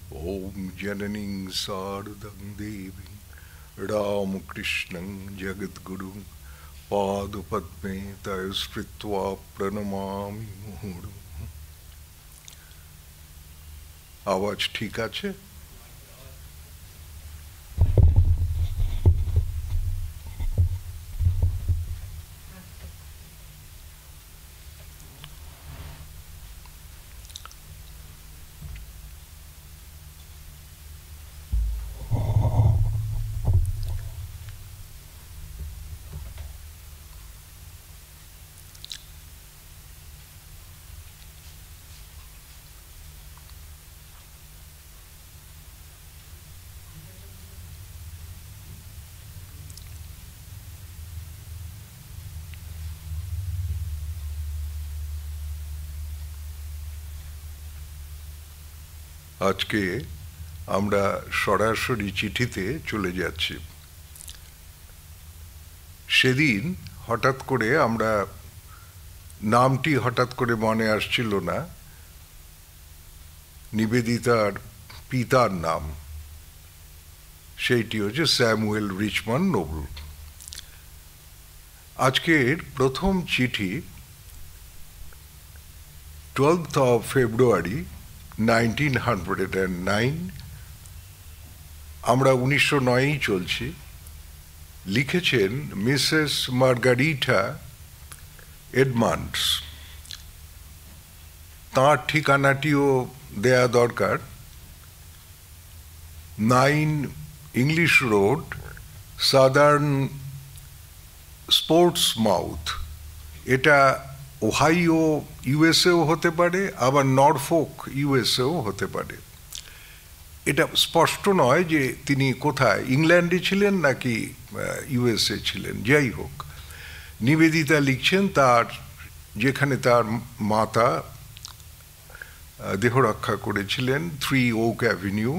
Om Jananing Sardang Devi Ram Krishnang Jagadguru Padupadme Tayasritva Pranamami Muhuru. আওয়াজ ঠিক আছে? আজকে আমরা সরাসরি চিঠিতে চলে যাচ্ছি। সেদিন হঠাৎ করে আমরা নামটি হঠাৎ করে মনে আসছিল না, নিবেদিতার পিতার নাম, সেইটি হচ্ছে স্যামুয়েল রিচমন্ড নোবেল। আজকের প্রথম চিঠি 12th of February 1909, আমরা 1909 চলছি, লিখেছেন মিসেস মার্গারিটা এডমান্ডস। তাঁর ঠিকানাটিও দেয়া দরকার। 9 English road, southern sports mouth. এটা ওহাইও ইউএসএও হতে পারে, আবার নরফোক ইউএসএও হতে পারে। এটা স্পষ্ট নয় যে তিনি কোথায়, ইংল্যান্ডে ছিলেন নাকি ইউএসএ ছিলেন। যাই হোক, নিবেদিতা লিখছেন তার যেখানে তার মাতা দেহ রক্ষা করেছিলেন, 3 oak avenue,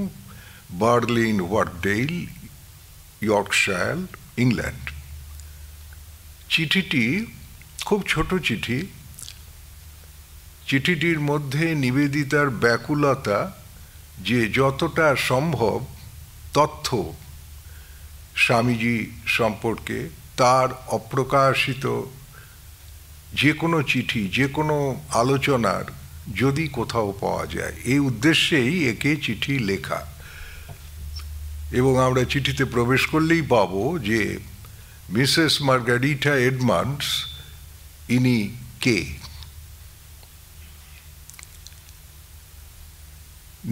Berlin Wharfedale, Yorkshire, England. চিঠিটি খুব ছোট চিঠি। চিঠিটির মধ্যে নিবেদিতার ব্যাকুলতা যে যতটা সম্ভব তথ্য স্বামীজি সম্পর্কে, তার অপ্রকাশিত যে কোনো চিঠি, যে কোনো আলোচনার যদি কোথাও পাওয়া যায়, এই উদ্দেশ্যেই একে চিঠি লেখা। এবং আমরা চিঠিতে প্রবেশ করলেই পাবো যে মিসেস মার্গারিটা এডমান্ডস ইনি কে।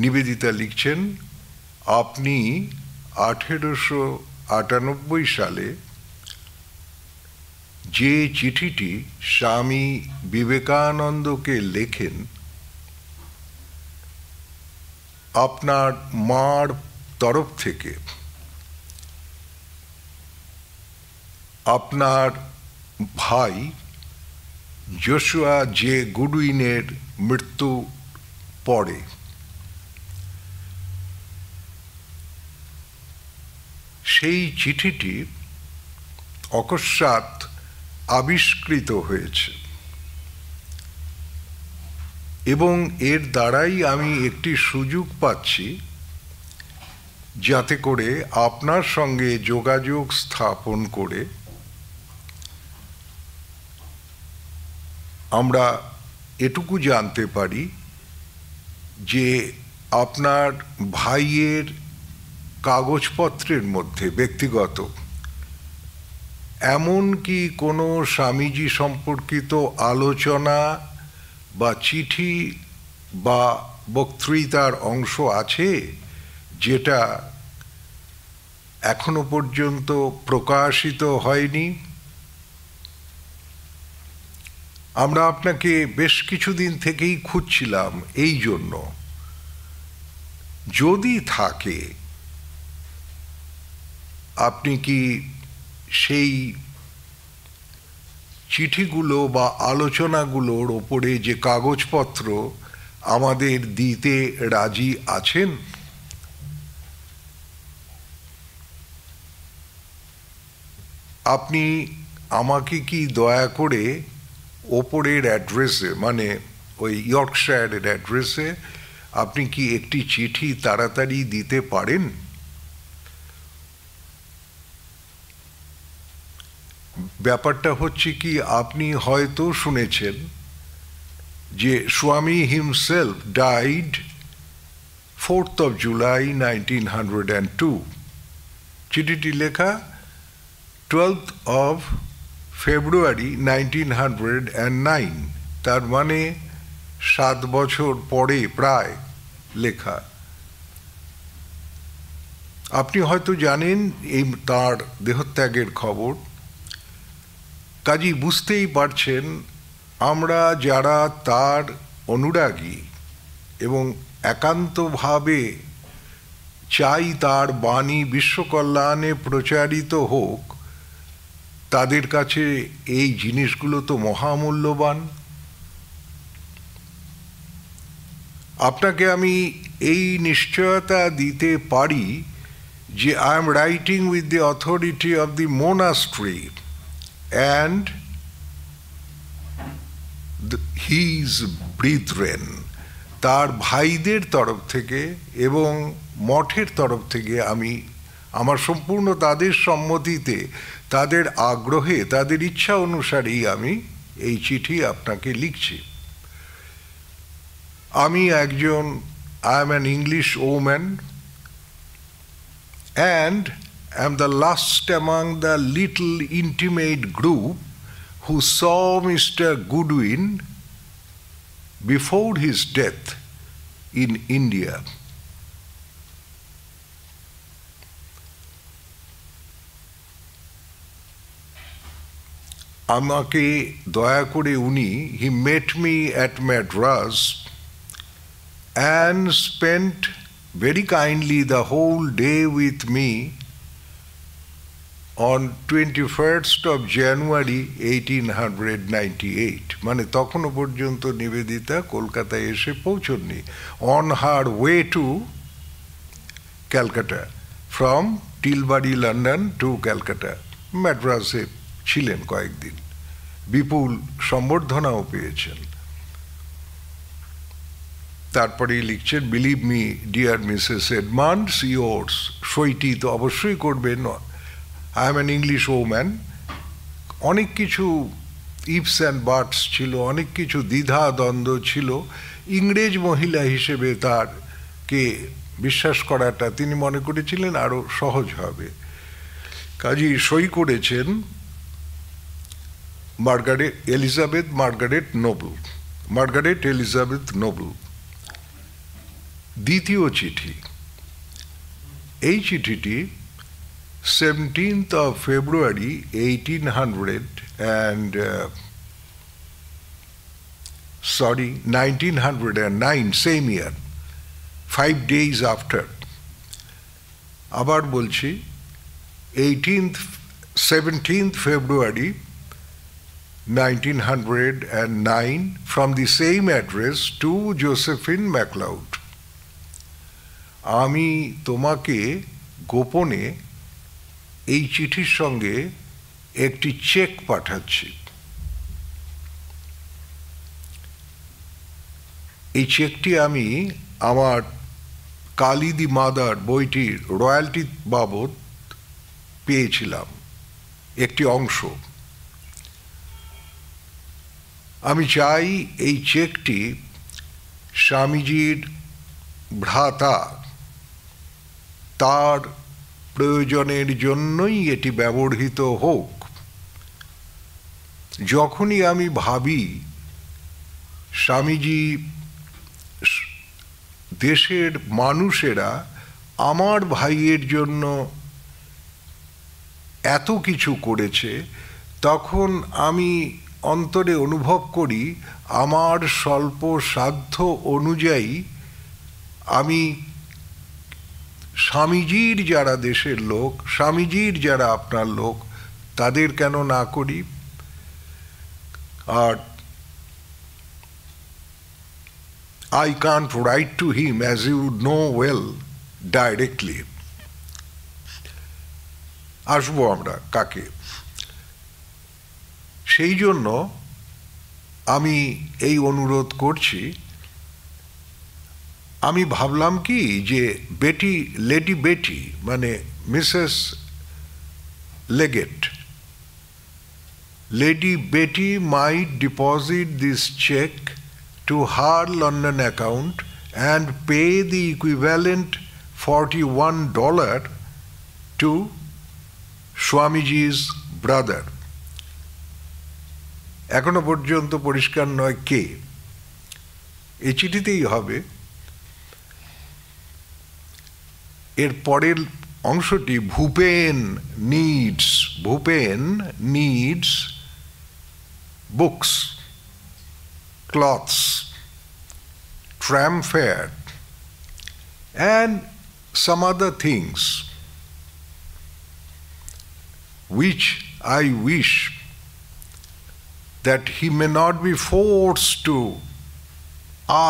নিবেদিতা লিখছেন, আপনি 1898 সালে যে চিঠিটি স্বামী বিবেকানন্দকে লেখেন, আপনার মার তরফ থেকে আপনার ভাই জোশুয়া জে গুডউইনের মৃত্যু পরে সেই চিঠিটি অকস্মাৎ আবিষ্কৃত হয়েছে এবং এর দ্বারাই আমি একটি সুযোগ পাচ্ছি যাতে করে আপনার সঙ্গে যোগাযোগ স্থাপন করে আমরা এটুকু জানতে পারি যে আপনার ভাইয়ের কাগজপত্রের মধ্যে ব্যক্তিগত এমন কি কোনো স্বামীজি সম্পর্কিত আলোচনা বা চিঠি বা বক্তৃতার অংশ আছে যেটা এখনো পর্যন্ত প্রকাশিত হয়নি। আমরা আপনাকে বেশ কিছুদিন থেকেই খুঁজছিলাম এই জন্য। যদি থাকে, আপনি কি সেই চিঠিগুলো বা আলোচনাগুলোর ওপরে যে কাগজপত্র আমাদের দিতে রাজি আছেন? আপনি আমাকে কি দয়া করে ওপরের অ্যাড্রেসে, মানে ওই ইয়র্কশায়ারের অ্যাড্রেসে আপনি কি একটি চিঠি তাড়াতাড়ি দিতে পারেন? ব্যাপারটা হচ্ছে কি, আপনি হয়তো শুনেছেন যে স্বামী himself died 4th of July 1902। চিঠিটি লেখা 12th of February 1909, তার মানে 7 বছর পরে প্রায় লেখা। আপনি হয়তো জানেন এই তার দেহত্যাগের খবর, কাজী বুঝতেই পারছেন আমরা যারা তার অনুরাগী এবং একান্তভাবে চাই তার বাণী বিশ্বকল্যাণে প্রচারিত হোক, তাদের কাছে এই জিনিসগুলো তো মহামূল্যবান। আপনাকে আমি এই নিশ্চয়তা দিতে পারি যে I am writing with the authority of the monastery and his brethren, তার ভাইদের তরফ থেকে এবং মঠের তরফ থেকে আমি আমার সম্পূর্ণ তাদের সম্মতিতে, তাদের আগ্রহে, তাদের ইচ্ছা অনুসারেই আমি এই চিঠি আপনাকে লিখছি। আমি একজন I am an English woman and am the last among the little intimate group who saw Mr. Goodwin before his death in India. আমাকে দয়া করে উনি, he met me at Madras and spent very kindly the whole day with me on 21st of January 1898, মানে তখনও পর্যন্ত নিবেদিতা কলকাতায় এসে পৌঁছননি, on her way to Calcutta from Tilbury, London to Calcutta। ম্যাড্রাসে ছিলেন কয়েকদিন, বিপুল সম্বর্ধনাও পেয়েছেন। তারপরেই লিখছেন, believe me dear Mrs Edmunds, yours. সইটি তো অবশ্যই করবেন। I am an English woman. অনেক কিছু ইফস অ্যান্ড বাটস ছিল, অনেক কিছু দ্বিধা দ্বন্দ্ব ছিল। ইংরেজ মহিলা হিসেবে তারকে বিশ্বাস করাটা তিনি মনে করেছিলেন আরও সহজ হবে। কাজী সই করেছেন এলিজাবেথ মার্গারেট এলিজাবেথ নোবেল। দ্বিতীয় চিঠি, এই চিঠিটি 17th of February 1909, same year, 5 days after। আবার বলছি, 17th February 1909, from the same address to Josephine MacLeod। আমি তোমাকে গোপনে এই চিঠির সঙ্গে একটি চেক পাঠাচ্ছি। এই চেকটি আমি আমার কালি দি মাদার বইটির রয়্যালটি বাবদ পেয়েছিলাম, একটি অংশ। আমি চাই এই চেকটি স্বামীজির ভ্রাতা, তার প্রয়োজনের জন্যই এটি ব্যবহৃত হোক। যখনই আমি ভাবি স্বামীজি দেশের মানুষেরা আমার ভাইয়ের জন্য এত কিছু করেছে, তখন আমি অন্তরে অনুভব করি আমার স্বল্প সাধ্য অনুযায়ী আমি স্বামীজির যারা দেশের লোক, স্বামীজির যারা আপনার লোক, তাদের কেন না করি। আর I can't write to him, as you know well, directly। আসবো আমরা কাকে। সেই জন্য আমি এই অনুরোধ করছি, আমি ভাবলাম কি যে লেডি বেটি মানে Mrs Leggett, Lady Betty might deposit this check to her London account and pay the equivalent $41 to Swamiji's brother. এখনো পর্যন্ত পরিষ্কার নয় কে। এই চিঠিতেই হবে। এর পরের অংশটি Bhupen needs books, cloths, tram fare, and some other things which I wish that he may not be forced to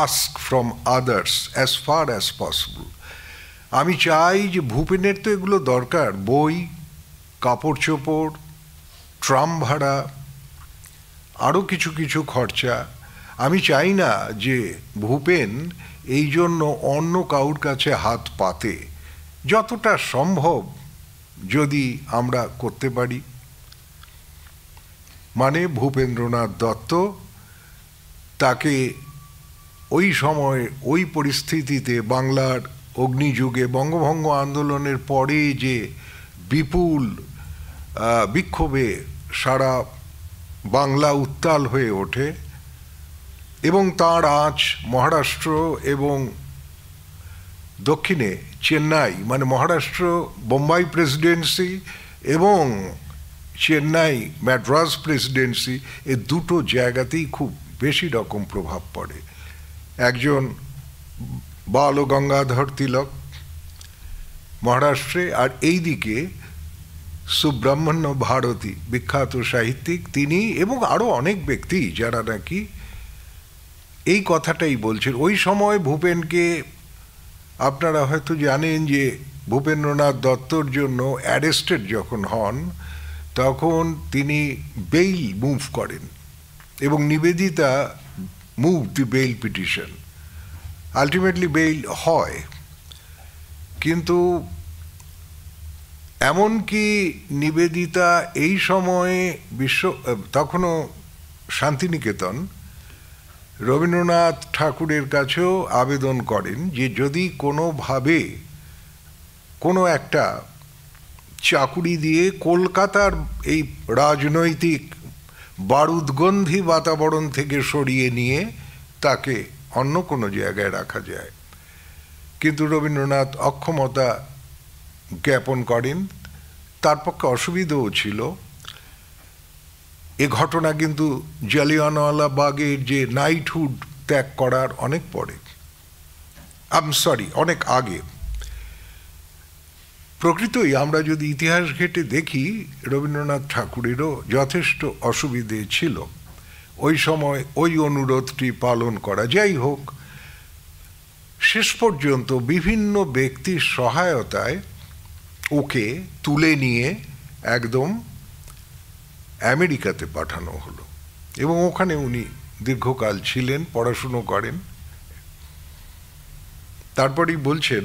ask from others as far as possible. আমি চাই যে ভূপেনের তো এগুলো দরকার, বই, কাপড় চোপড়, ট্রাম ভাড়া, আরও কিছু কিছু খরচা। আমি চাই না যে ভূপেন এই জন্য অন্য কাউর কাছে হাত পাতে। যতটা সম্ভব যদি আমরা করতে পারি, মানে ভূপেন্দ্রনাথ দত্ত তাকে ওই সময় ওই পরিস্থিতিতে বাংলার অগ্নিযুগে বঙ্গভঙ্গ আন্দোলনের পরে যে বিপুল বিক্ষোভে সারা বাংলা উত্তাল হয়ে ওঠে এবং তার আঁচ মহারাষ্ট্র এবং দক্ষিণে চেন্নাই, মানে মহারাষ্ট্র বোম্বাই প্রেসিডেন্সি এবং চেন্নাই ম্যাড্রাস প্রেসিডেন্সি, এই দুটো জায়গাতেই খুব বেশি রকম প্রভাব পড়ে। একজন বাল গঙ্গাধর তিলক মহারাষ্ট্রে, আর এইদিকে সুব্রহ্মণ্য ভারতী বিখ্যাত সাহিত্যিক, তিনি এবং আরও অনেক ব্যক্তি যারা নাকি এই কথাটাই বলছেন। ওই সময় ভূপেনকে আপনারা হয়তো জানেন যে ভূপেন্দ্রনাথ দত্তর জন্য অ্যারেস্টেড যখন হন তখন তিনি বেইল মুভ করেন এবং নিবেদিতা মুভ দি বেইল পিটিশন। আলটিমেটলি বেইল হয়, কিন্তু এমনকি নিবেদিতা এই সময়ে তখনও শান্তিনিকেতন রবীন্দ্রনাথ ঠাকুরের কাছেও আবেদন করেন যে যদি কোনোভাবে কোনো একটা চাকুরি দিয়ে কলকাতার এই রাজনৈতিক বারুদগন্ধি বাতাবরণ থেকে সরিয়ে নিয়ে তাকে অন্য কোনো জায়গায় রাখা যায়। কিন্তু রবীন্দ্রনাথ অক্ষমতা জ্ঞাপন করেন, তার পক্ষে অসুবিধাও ছিল। এ ঘটনা কিন্তু জালিয়ানওয়ালা বাগের যে নাইটহুড ত্যাগ করার অনেক পরে, অনেক আগে। প্রকৃতই আমরা যদি ইতিহাস ঘেঁটে দেখি রবীন্দ্রনাথ ঠাকুরেরও যথেষ্ট অসুবিধে ছিল ওই সময় ওই অনুরোধটি পালন করা। যাই হোক, শেষ পর্যন্ত বিভিন্ন ব্যক্তির সহায়তায় ওকে তুলে নিয়ে একদম আমেরিকাতে পাঠানো হলো এবং ওখানে উনি দীর্ঘকাল ছিলেন, পড়াশুনো করেন। তারপরেই বলছেন,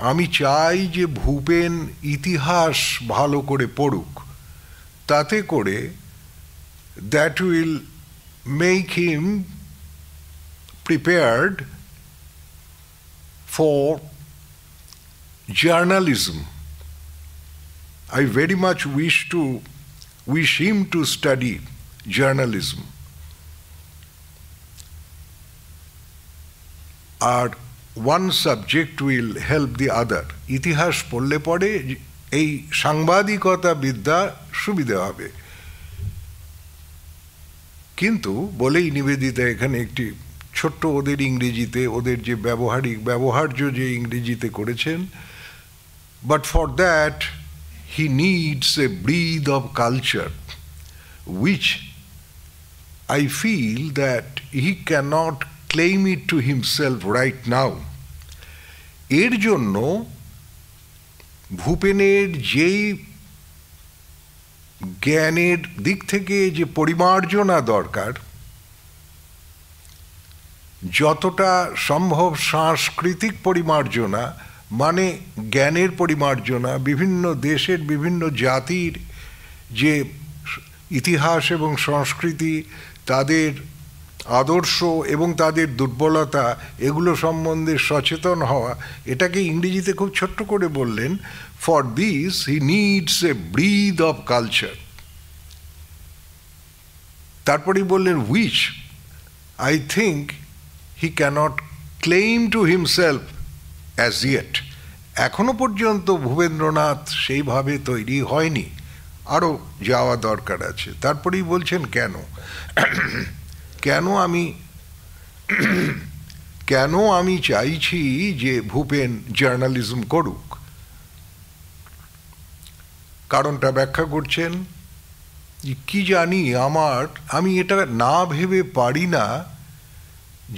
আমি চাই যে ভূপেন ইতিহাস ভালো করে পড়ুক, তাতে করে that will make him prepared for journalism. I very much wish him to study journalism. আর one subject will help the other. ইতিহাস পড়লে পরে এই সাংবাদিকতা বিদ্যা সুবিধা হবে। কিন্তু বলেই নিবেদিতা এখানে একটি ছোট্ট ওদের ইংরেজিতে, ওদের যে ব্যবহার্য যে ইংরেজিতে করেছেন, but for that he needs a breath of culture which I feel that he cannot claim it to himself right now. এর জন্য ভূপেনের যেই জ্ঞানের দিক থেকে যে পরিমার্জনা দরকার যতটা সম্ভব সাংস্কৃতিক পরিমার্জনা, মানে জ্ঞানের পরিমার্জনা, বিভিন্ন দেশের বিভিন্ন জাতির যে ইতিহাস এবং সংস্কৃতি, তাদের আদর্শ এবং তাদের দুর্বলতা, এগুলো সম্বন্ধে সচেতন হওয়া, এটাকে ইংরেজিতে খুব ছোট্ট করে বললেন, for this he needs a breath of culture. তারপরেই বললেন which I think he cannot claim to himself as yet. এখনো পর্যন্ত ভূপেন্দ্রনাথ সেইভাবে তৈরি হয়নি, আরও যাওয়া দরকার আছে। তারপরেই বলছেন কেন কেন আমি চাইছি যে ভূপেন জার্নালিজম করুক। কারণটা ব্যাখ্যা করছেন, কি জানি আমি এটা না ভেবে পারি না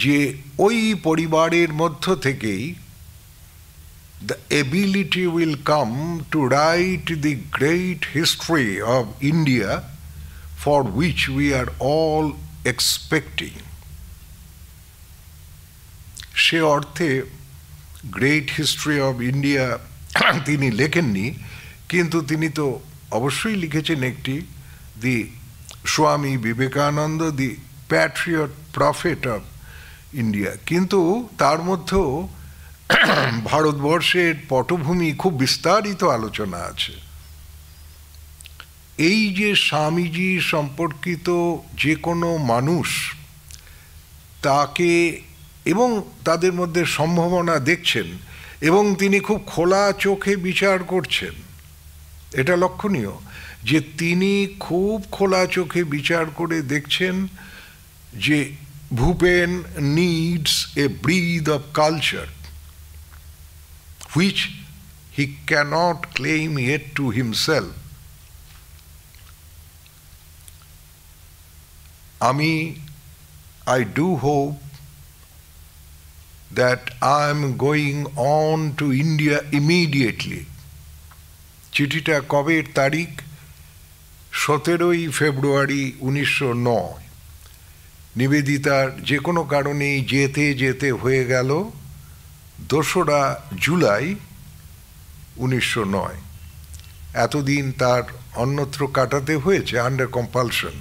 যে ওই পরিবারের মধ্য থেকেই the ability will come to write the great history of India for which we are all expecting. সে অর্থে গ্রেট হিস্ট্রি অফ ইন্ডিয়া তিনি লেখেননি, কিন্তু তিনি তো অবশ্যই লিখেছেন একটি, দি স্বামী বিবেকানন্দ, দি প্যাট্রিয়ট প্রফেট অফ ইন্ডিয়া। কিন্তু তার মধ্যেও ভারতবর্ষের পটভূমি খুব বিস্তারিত আলোচনা আছে। এই যে স্বামীজি সম্পর্কিত যে কোনো মানুষ, তাকে এবং তাদের মধ্যে সম্ভাবনা দেখছেন, এবং তিনি খুব খোলা চোখে বিচার করছেন। এটা লক্ষণীয় যে তিনি খুব খোলা চোখে বিচার করে দেখছেন যে Bhupen needs a breath of culture which he cannot claim yet to himself. I do hope that I am going on to India immediately. চিঠিটা কবের তারিখ? 17 ফেব্রুয়ারি 1909। নিবেদিতার যে কোনো কারণেই যেতে যেতে হয়ে গেল 2রা জুলাই 1909। এতদিন তার অন্যত্র কাটাতে হয়েছে আন্ডার কম্পালশন।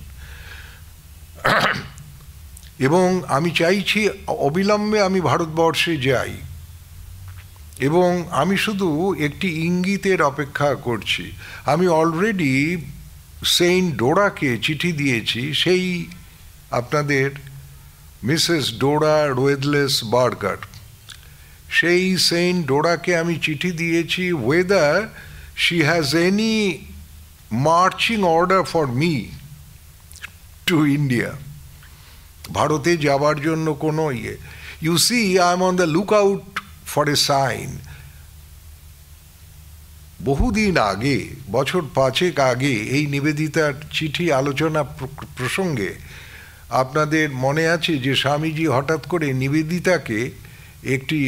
এবং আমি চাইছি অবিলম্বে আমি ভারতবর্ষে যাই, এবং আমি শুধু একটি ইঙ্গিতের অপেক্ষা করছি। আমি অলরেডি সেন্ট ডোরাকে চিঠি দিয়েছি, সেই আপনাদের মিসেস ডোরা রোয়েদলেস বার্গার, সেই সেন্ট ডোরাকে আমি চিঠি দিয়েছি, whether she has any marching order for me to India, ভারতে যাবার জন্য কোনো ইয়ে। You see, I am on the lookout for a sign. বহুদিন আগে, বছর 5 আগে, এই নিবেদিতার চিঠি আলোচনা প্রসঙ্গে আপনাদের মনে আছে যে স্বামীজি হঠাৎ করে নিবেদিতাকে একটি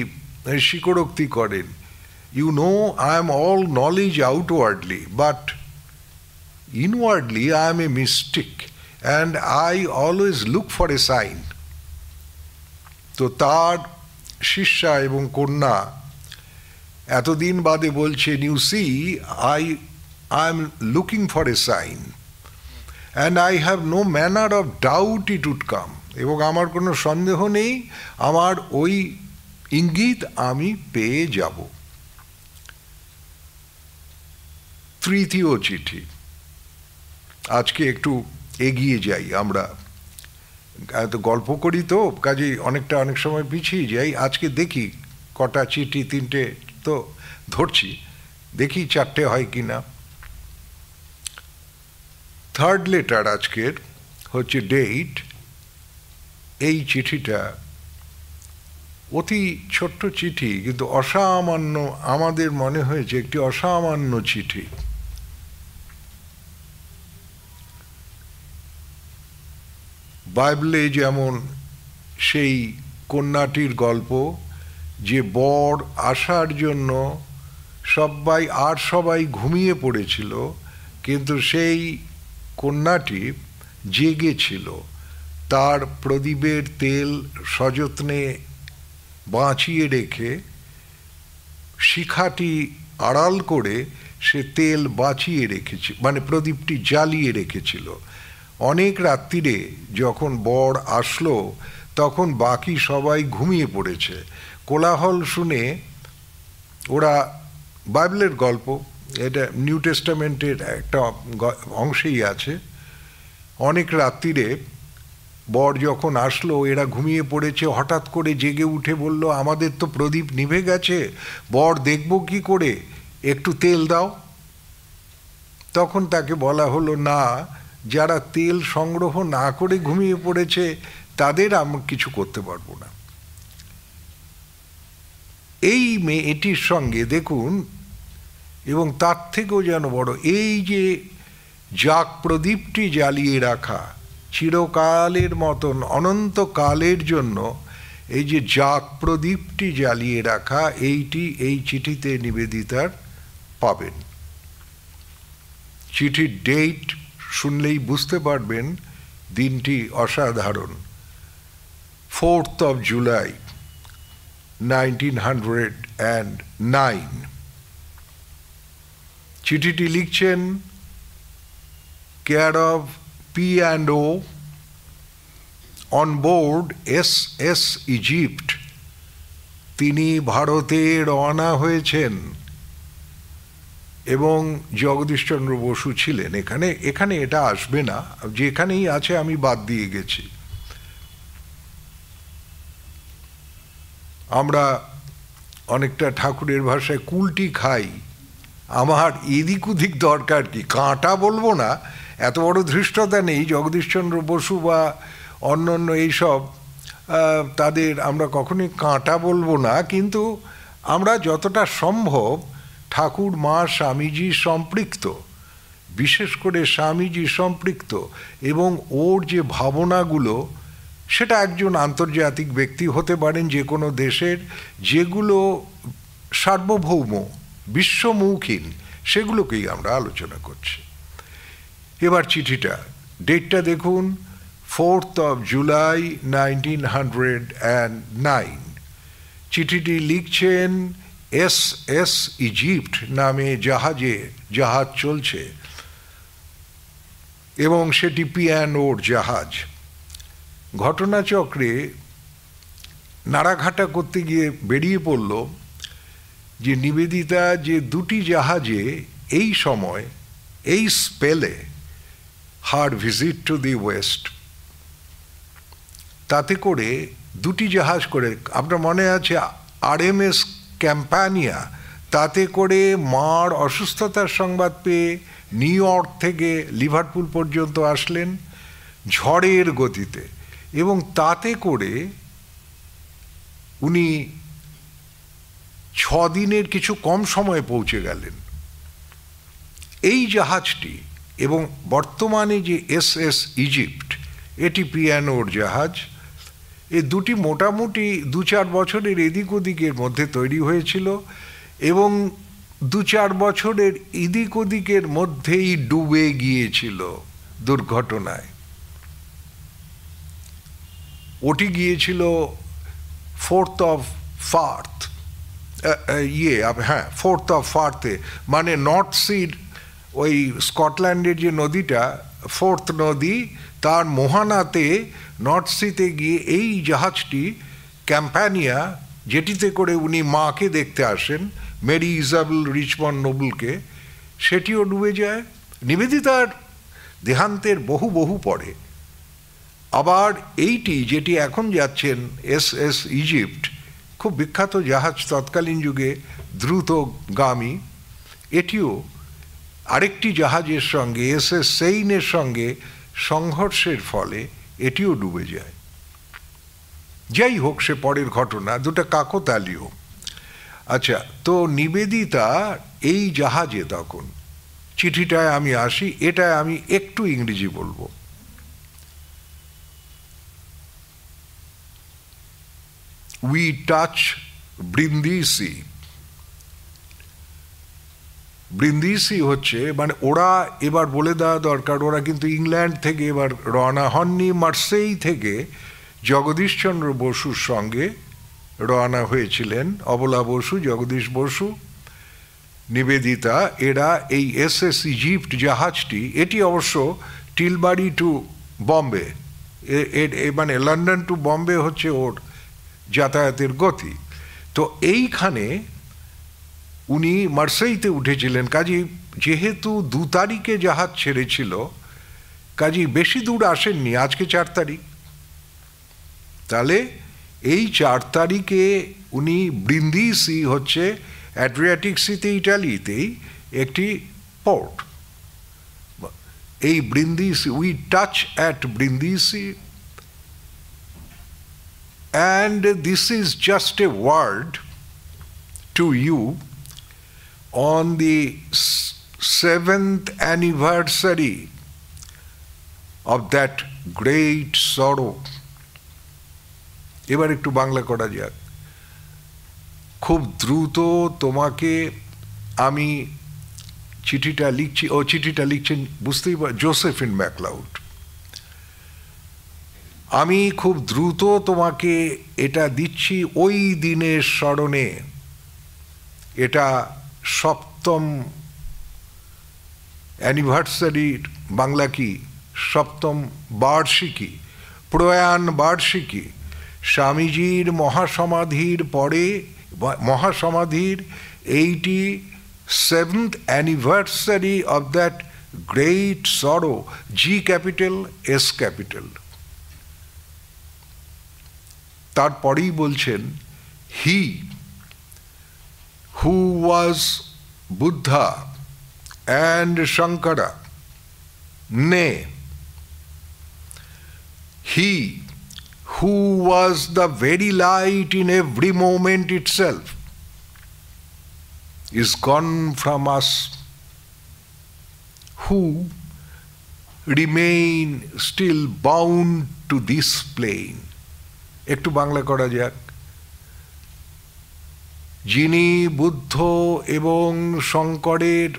স্বীকারোক্তি করেন, you know I am all knowledge outwardly, but inwardly I am a mystic and I always look for a sign. তো তার শিষ্যা এবং কন্যা এতদিন বাদে বলছেন, you see I am looking for a sign and I have no manner of doubt it would come. এবং আমার কোনো সন্দেহ নেই, আমার ওই ইঙ্গিত আমি পেয়ে যাব। 3য় চিঠি। আজকে একটু এগিয়ে যাই, আমরা তো গল্প করি, তো কাজেই অনেক সময় পিছিয়ে যাই। আজকে দেখি কটা চিঠি, 3টে তো ধরছি, দেখি 4টে হয় কি না। 3rd লেটার আজকের হচ্ছে ডেট। এই চিঠিটা অতি ছোট্ট চিঠি, কিন্তু অসামান্য, আমাদের মনে হয়েছে একটি অসামান্য চিঠি। বাইবেলে যেমন সেই কন্যাটির গল্প, যে বর আসার জন্য সবাই ঘুমিয়ে পড়েছিল, কিন্তু সেই কন্যাটি জেগেছিল, তার প্রদীপের তেল সযত্নে বাঁচিয়ে রেখে শিখাটি আড়াল করে সে তেল বাঁচিয়ে রেখেছে, মানে প্রদীপটি জ্বালিয়ে রেখেছিল। অনেক রাত্রিরে যখন বর আসলো তখন বাকি সবাই ঘুমিয়ে পড়েছে। কোলাহল শুনে ওরা, বাইবেলের গল্প, এটা নিউ টেস্টামেন্টের একটা অংশেই আছে, অনেক রাত্রিরে বর যখন আসলো এরা ঘুমিয়ে পড়েছে, হঠাৎ করে জেগে উঠে বলল, আমাদের তো প্রদীপ নিভে গেছে, বর দেখব কি করে, একটু তেল দাও। তখন তাকে বলা হলো, না, যারা তেল সংগ্রহ না করে ঘুমিয়ে পড়েছে তাদের আমরা কিছু করতে পারবো না। এই মেয়েটির সঙ্গে দেখুন, এবং তার থেকেও যেন বড়, এই যে যাক প্রদীপটি জ্বালিয়ে রাখা চিরকালের মতন অনন্তকালের জন্য, এই যে যাক প্রদীপটি জ্বালিয়ে রাখা, এইটি এই চিঠিতে নিবেদিতার পাবেন। চিঠির ডেট শুনলেই বুঝতে পারবেন দিনটি অসাধারণ। 4th of July 1909। চিঠিটি লিখছেন care of P&O on board SS Egypt. তিনি ভারতে রওনা হয়েছেন এবং জগদীশচন্দ্র বসু ছিলেন এখানে। এখানে এটা আসবে না, যেখানেই আছে আমি বাদ দিয়ে গেছি। আমরা অনেকটা ঠাকুরের ভাষায় কুলটি খাই, আমার এদিক ওদিক দরকার কি, কাঁটা বলবো না, এত বড় ধৃষ্টতা নেই। জগদীশচন্দ্র বসু বা অন্যান্য এইসব তাদের আমরা কখনোই কাঁটা বলবো না, কিন্তু আমরা যতটা সম্ভব ঠাকুর মা স্বামীজি সম্পৃক্ত, বিশেষ করে স্বামীজি সম্পৃক্ত, এবং ওর যে ভাবনাগুলো, সেটা একজন আন্তর্জাতিক ব্যক্তি হতে পারেন যে কোনো দেশের, যেগুলো সার্বভৌম বিশ্বমুখীন, সেগুলোকেই আমরা আলোচনা করছি। এবার চিঠিটা, ডেটটা দেখুন, 4th of July 1909। চিঠিটি লিখছেন SS ইজিপ্ট নামে জাহাজ চলছে, এবং সেটি P&Oর জাহাজ। ঘটনাচক্রে নাড়াঘাটা করতে গিয়ে বেরিয়ে পড়ল যে নিবেদিতা যে দুটি জাহাজে এই সময়, এই স্পেলে, হার ভিজিট টু দি ওয়েস্ট, তাতে করে দুটি জাহাজ করে, আপনার মনে আছে RMS ক্যাম্পানিয়া, তাতে করে মার অসুস্থতার সংবাদ পেয়ে নিউ ইয়র্ক থেকে লিভারপুল পর্যন্ত আসলেন ঝড়ের গতিতে, এবং তাতে করে উনি 6 দিনের কিছু কম সময়ে পৌঁছে গেলেন। এই জাহাজটি এবং বর্তমানে যে SS ইজিপ্ট, এটি P&Oর জাহাজ, এই দুটি মোটামুটি 2-4 বছরের এদিক ওদিকের মধ্যে তৈরি হয়েছিল, এবং 2-4 বছরের এদিক ওদিকের মধ্যেই ডুবে গিয়েছিল দুর্ঘটনায়। ওটি গিয়েছিল 4th of Farth, 4th of Farth, মানে নর্থ সির ওই স্কটল্যান্ডের যে নদীটা, 4th নদী, তার মোহানাতে নর্থ সিতে গিয়ে এই জাহাজটি ক্যাম্পানিয়া, যেটিতে করে উনি মাকে দেখতে আসেন, মেরি ইজাবেল রিচমন্ড নোবেলকে, সেটিও ডুবে যায়। নিবেদিতার দেহান্তের বহু পরে। আবার এইটি যেটি এখন যাচ্ছেন SS ইজিপ্ট, খুব বিখ্যাত জাহাজ তৎকালীন যুগে, দ্রুতগামী, এটিও আরেকটি জাহাজের সঙ্গে, SS সেইনের সঙ্গে সংঘর্ষের ফলে এটিও ডুবে যায়। যাই হোক, সে পরের ঘটনা, দুটো কাকতালীয়। আচ্ছা, তো নিবেদিতা এই জাহাজে তখন, চিঠিটায় আমি আসি, এটায় আমি একটু ইংরেজি বলবো। We touch Brindisi. ব্রিন্দিসি হচ্ছে, মানে ওরা এবার বলে দেওয়া দরকার, ওরা কিন্তু ইংল্যান্ড থেকে এবার রওনা হননি, মার্সেই থেকে জগদীশচন্দ্র বসুর সঙ্গে রওনা হয়েছিলেন। অবলা বসু, জগদীশ বসু, নিবেদিতা, এরা এই SS ইজিপ্ট জাহাজটি, এটি অবশ্য টিলবাড়ি টু বম্বে, মানে লন্ডন টু বম্বে হচ্ছে ওর যাতায়াতের গতি। তো এইখানে উনি মার্সেইতে উঠেছিলেন, কাজেই যেহেতু 2 তারিখে জাহাজ ছেড়েছিল, কাজেই বেশি দূর আসেননি। আজকে 4 তারিখ, তাহলে এই 4 তারিখে উনি ব্রিন্দিসি হচ্ছে অ্যাড্রিয়াটিক সিতে, ইটালিতেই একটি পোর্ট। এই Brindisi, we touch at Brindisi, and this is just a word to you on the 7th anniversary of that great sorrow. এবার একটু বাংলা করা যাক। খুব দ্রুত তোমাকে আমি চিঠিটা লিখছি, ও চিঠিটা লিখছেন বুঝতেই জোসেফিন ম্যাকলাউড। আমি খুব দ্রুত তোমাকে এটা দিচ্ছি ওই দিনের স্মরণে। এটা 7ম অ্যানিভার্সারির বাংলা কি 7ম বার্ষিকী, প্রয়াণ বার্ষিকী, স্বামীজির মহাসমাধির পরে, মহাসমাধির 87th anniversary of that great sorrow, G capital S capital। তারপরেই বলছেন, he who was Buddha and Shankara, nay, he who was the very light in every moment itself, is gone from us, who remain still bound to this plane। একটু বাংলা করা যাক। যিনি বুদ্ধ এবং শঙ্করের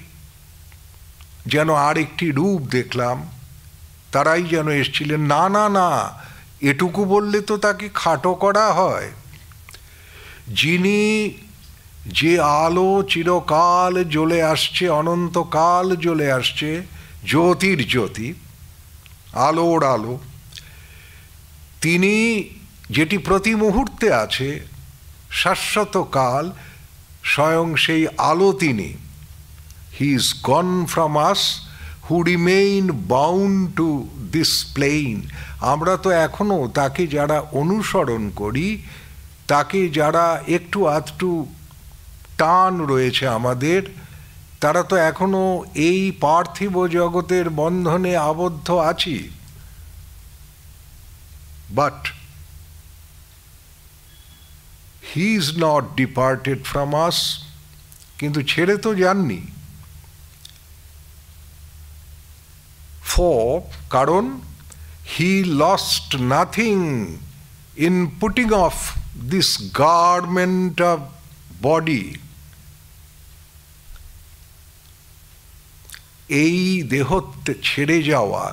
যেন আরেকটি রূপ দেখলাম, তারাই যেন এসেছিলেন। না না না, এটুকু বললে তো তাকে খাটো করা হয়। যিনি যে আলো চিরকাল জ্বলে আসছে, অনন্তকাল জ্বলে আসছে, জ্যোতির জ্যোতি, আলোর আলো, তিনি যেটি প্রতি মুহূর্তে আছে, শাশ্বত কাল, স্বয়ং সেই আলো তিনি। He is gone from us who remain bound to this plane. আমরা তো এখনো তাকে যারা অনুসরণ করি, তাকে যারা একটু আধটু টান রয়েছে আমাদের, তারা তো এখনো এই পার্থিব জগতের বন্ধনে আবদ্ধ আছি। But he is not departed from us, কিন্তু ছেড়ে তো যাননি। কারণ he lost nothing in putting off this garment of body। এই দেহ ছেড়ে যাওয়া,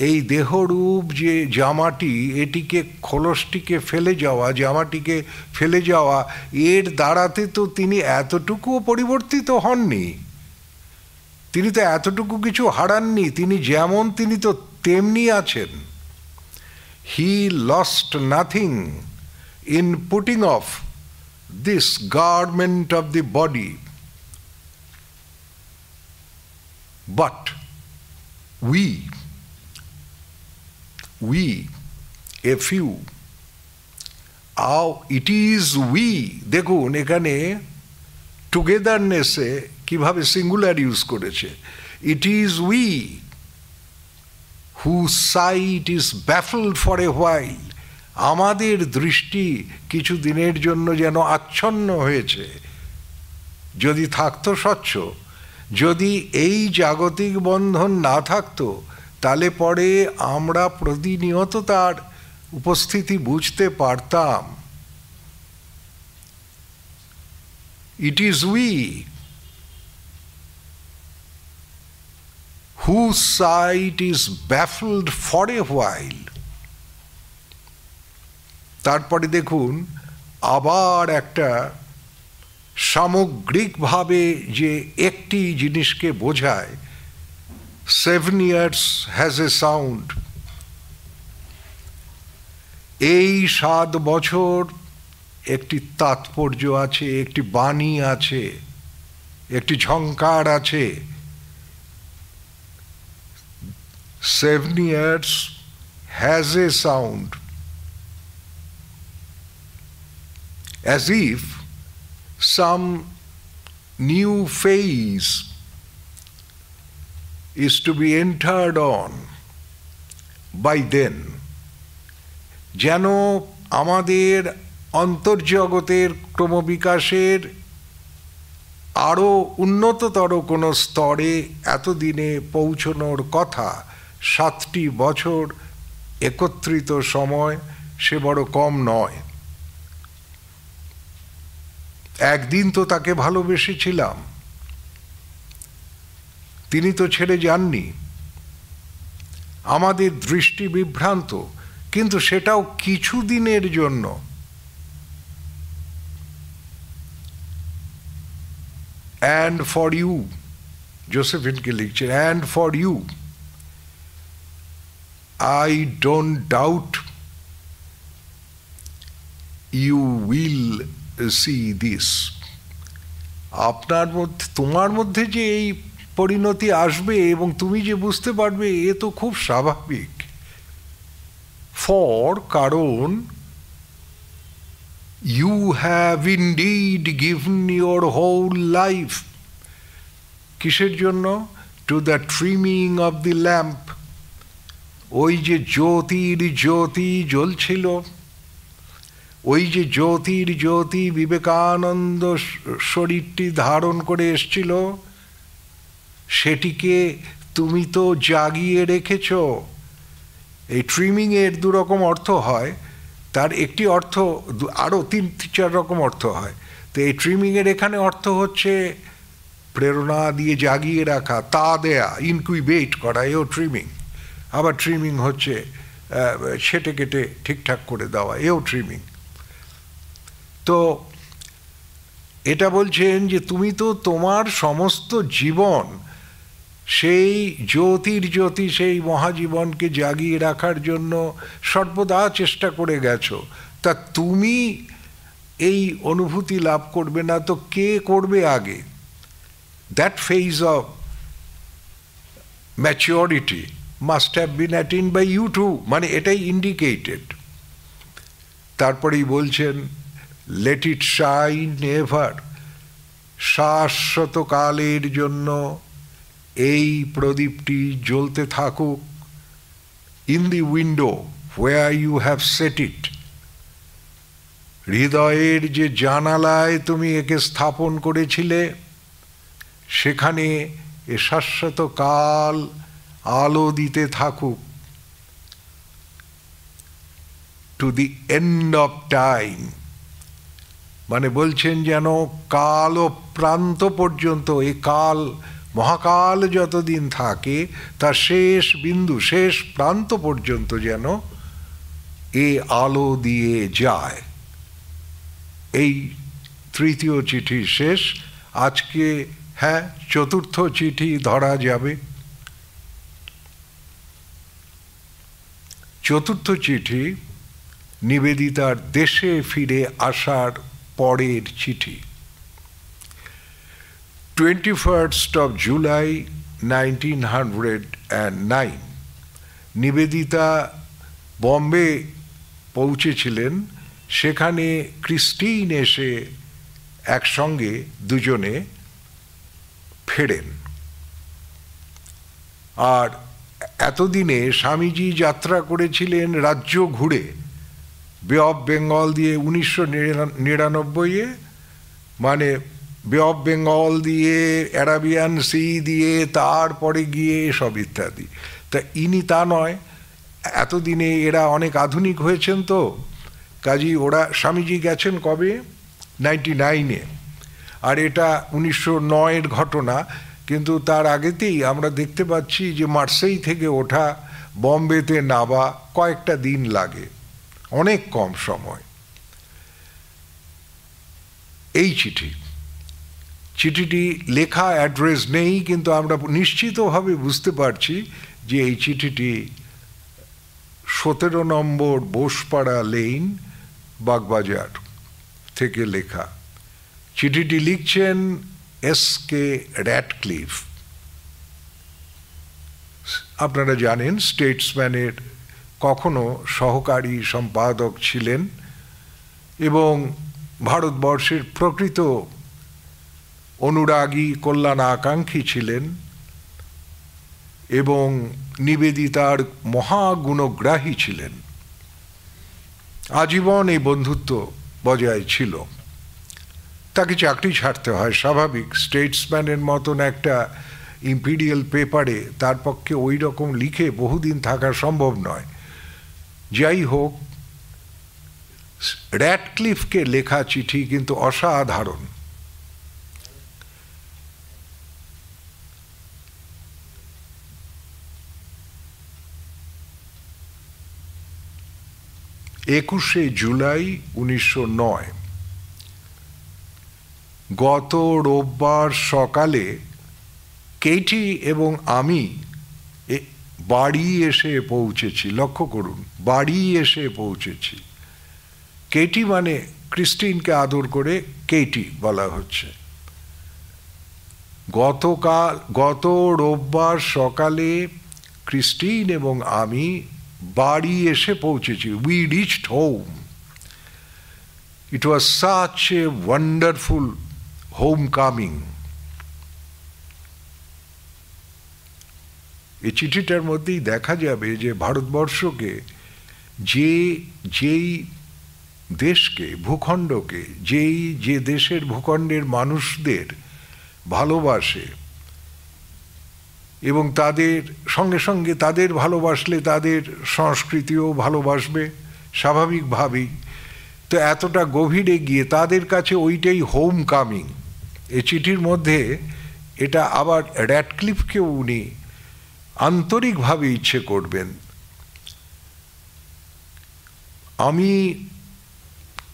এই দেহরূপ যে জামাটি, এটিকে, খোলসটিকে ফেলে যাওয়া, জামাটিকে ফেলে যাওয়া, এর দ্বারাতে তো তিনি এতটুকুও পরিবর্তিত হননি, তিনি তো এতটুকু কিছু হারাননি। তিনি যেমন, তিনি তো তেমনি আছেন। He lost nothing in putting of this garment of the body, but we, a few, it is we। দেখুন এখানে টুগেদারনেসে কিভাবে সিঙ্গুলার ইউজ করেছে। It is we whose sight is baffled for a while। আমাদের দৃষ্টি কিছু দিনের জন্য যেন আচ্ছন্ন হয়েছে। যদি থাকতো স্বচ্ছ, যদি এই জাগতিক বন্ধন না থাকতো, তাহলে পরে আমরা প্রতিনিয়ত তার উপস্থিতি বুঝতে পারতাম। It is we whose sight is baffled for a while. তারপরে দেখুন আবার একটা সামগ্রিকভাবে যে একটি জিনিসকে বোঝায়, 7 years has a sound. এই 7 বছর একটি তাৎপর্য আছে, একটি বাণী আছে, একটি ঝংকার আছে। 7 years has a sound, as if some new phase is to be entered on by then. যেন আমাদের অন্তর্জগতের ক্রমবিকাশের আরও উন্নততর কোনো স্তরে এতদিনে পৌঁছনোর কথা। 7টি বছর একত্রিত সময়, সে বড় কম নয়। একদিন তো তাকে ভালোবেসেছিলাম, তিনি তো ছেড়ে যাননি। আমাদের দৃষ্টি বিভ্রান্ত, কিন্তু সেটাও কিছুদিনের জন্য। And for you, জোসেফিনকে লিখছেন, and for you, I don't doubt you will see this. আপনার মধ্যে, তোমার মধ্যে যে এই পরিণতি আসবে এবং তুমি যে বুঝতে পারবে, এ তো খুব স্বাভাবিক। ফর, কারণ you have indeed given your whole life. কিসের জন্য? To the trimming of the lamp. ওই যে জ্যোতির জ্যোতি জ্বলছিল, ওই যে জ্যোতির জ্যোতি বিবেকানন্দ শরীরটি ধারণ করে এসছিল, সেটিকে তুমি তো জাগিয়ে রেখেছ। এই ট্রিমিংয়ের 2 রকম অর্থ হয়, তার একটি অর্থ, আরও 3-4 রকম অর্থ হয়। তো এই ট্রিমিংয়ের এখানে অর্থ হচ্ছে প্রেরণা দিয়ে জাগিয়ে রাখা, তা দেয়া, ইনকিউবেট করা, এও ট্রিমিং। আবার ট্রিমিং হচ্ছে ছেটে কেটে ঠিকঠাক করে দেওয়া, এও ট্রিমিং। তো এটা বলছেন যে তুমি তো তোমার সমস্ত জীবন সেই জ্যোতির জ্যোতি, সেই মহাজীবনকে জাগিয়ে রাখার জন্য সর্বদা চেষ্টা করে গেছো। তা তুমি এই অনুভূতি লাভ করবে না তো কে করবে আগে? That phase of maturity must have been attained by you too, মানে এটাই ইন্ডিকেটেড। তারপরেই বলছেন, লেট ইট শাইন এভার, শাশ্বতকালের জন্য এই প্রদীপটি জ্বলতে থাকুক। In the window where you have set it, হৃদয়ের যে জানালায় তুমি একে স্থাপন করেছিলে, সেখানে এ শাশ্বতকাল আলো দিতে থাকুক। To the end of time, মানে বলছেন যেন কাল ও প্রান্ত পর্যন্ত, এই কাল মহাকাল যতদিন থাকে তার শেষ বিন্দু, শেষ প্রান্ত পর্যন্ত যেন এ আলো দিয়ে যায়। এই 3য় চিঠি শেষ। আজকে 4র্থ চিঠি ধরা যাবে। 4র্থ চিঠি নিবেদিতার দেশে ফিরে আসার পরের চিঠি। 21st of July 1909 Nivedita Bombay পৌঁছেছিলেন। সেখানে ক্রিস্টিন এসে একসঙ্গে দুজনে ফেরেন। আর এতদিনে স্বামীজি যাত্রা করেছিলেন রাজ্য ঘুরে, বে অফ বেঙ্গল দিয়ে 1999-এ, মানে বে অফ বেঙ্গল দিয়ে, অ্যারাবিয়ান সি দিয়ে, তারপরে গিয়ে সব ইত্যাদি। তা ইনি তা নয়, এতদিনে এরা অনেক আধুনিক হয়েছেন তো, কাজী ওরা, স্বামীজি গেছেন কবে? 99-এ, আর এটা 1909-এর ঘটনা। কিন্তু তার আগেতেই আমরা দেখতে পাচ্ছি যে মার্সেই থেকে ওঠা, বম্বেতে নামা কয়েকটা দিন লাগে, অনেক কম সময়। এই চিঠিটি লেখা অ্যাড্রেস নেই, কিন্তু আমরা নিশ্চিতভাবে বুঝতে পারছি যে এই চিঠিটি 17 নম্বর বোসপাড়া লেন, বাগবাজার থেকে লেখা। চিঠিটি লিখছেন এস.কে. র্যাডক্লিফ। আপনারা জানেন স্টেটসম্যানের কখনো সহকারী সম্পাদক ছিলেন এবং ভারতবর্ষের প্রকৃত অনুরাগী, কল্যাণ আকাঙ্ক্ষী ছিলেন এবং নিবেদিতার মহাগুণগ্রাহী ছিলেন। আজীবন এই বন্ধুত্ব বজায় ছিল। তাকে চাকরি ছাড়তে হয়, স্বাভাবিক। স্টেটসম্যানের মতন একটা ইম্পিরিয়াল পেপারে তার পক্ষে ওই রকম লিখে বহুদিন থাকা সম্ভব নয়। যাই হোক, র্যাডক্লিফকে লেখা চিঠি কিন্তু অসাধারণ। একুশে জুলাই 1909, গত রোববার সকালে কেটি এবং আমি বাড়ি এসে পৌঁছেছি। লক্ষ্য করুন, বাড়ি এসে পৌঁছেছি। কেটি মানে ক্রিস্টিনকে আদর করে কেটি বলা হচ্ছে। গত রোববার সকালে ক্রিস্টিন এবং আমি বাড়ি এসে পৌঁছেছি। We reached home. It was such a wonderful home coming. এই চিঠিটার মধ্যেই দেখা যাবে যে ভারতবর্ষকে, যেই দেশকে, ভূখণ্ডকে, যে দেশের ভূখণ্ডের মানুষদের ভালোবাসে এবং তাদের সঙ্গে সঙ্গে তাদের ভালোবাসলে তাদের সংস্কৃতিও ভালোবাসবে স্বাভাবিকভাবেই। তো এতটা গভীরে গিয়ে তাদের কাছে ওইটাই হোম কামিং। এই চিঠির মধ্যে এটা আবার র্যাডক্লিফকেও উনি আন্তরিকভাবে ইচ্ছে করবেন। আমি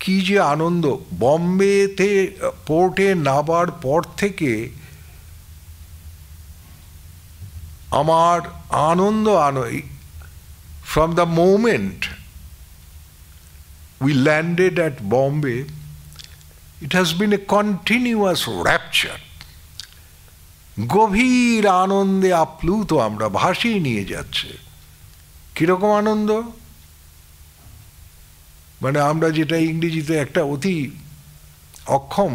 কি যে আনন্দ, বম্বেতে পোর্টে নামার পর থেকে আমার আনন্দ from the moment we landed at Bombay, it has been a continuous rapture. গভীর আনন্দে আপ্লুত, আমরা ভাসিয়ে নিয়ে যাচ্ছে। কিরকম আনন্দ? মানে আমরা যেটা ইংরেজিতে একটা অতি অক্ষম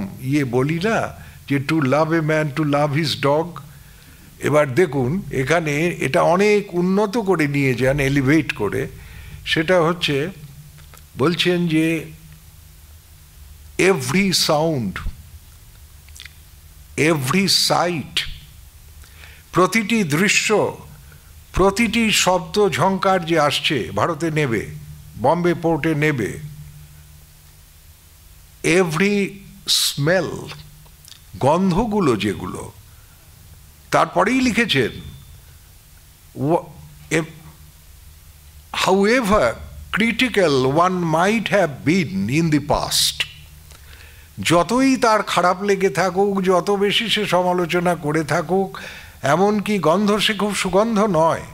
বলি না, যে to love a man to love his dog. এবার দেখুন এখানে এটা অনেক উন্নত করে নিয়ে যান, এলিভেট করে। সেটা হচ্ছে, বলছেন যে এভরি সাউন্ড, এভরি সাইট, প্রতিটি দৃশ্য, প্রতিটি শব্দ ঝংকার যে আসছে ভারতে নেবে, বম্বে পোর্টে নেবে, এভরি স্মেল, গন্ধগুলো যেগুলো। তারপরেই লিখেছেন, however critical one might have been in the past, যতই তার খারাপ লেগে থাকুক, যত বেশি সে সমালোচনা করে থাকুক, এমনকি গন্ধ সে খুব সুগন্ধ নয়,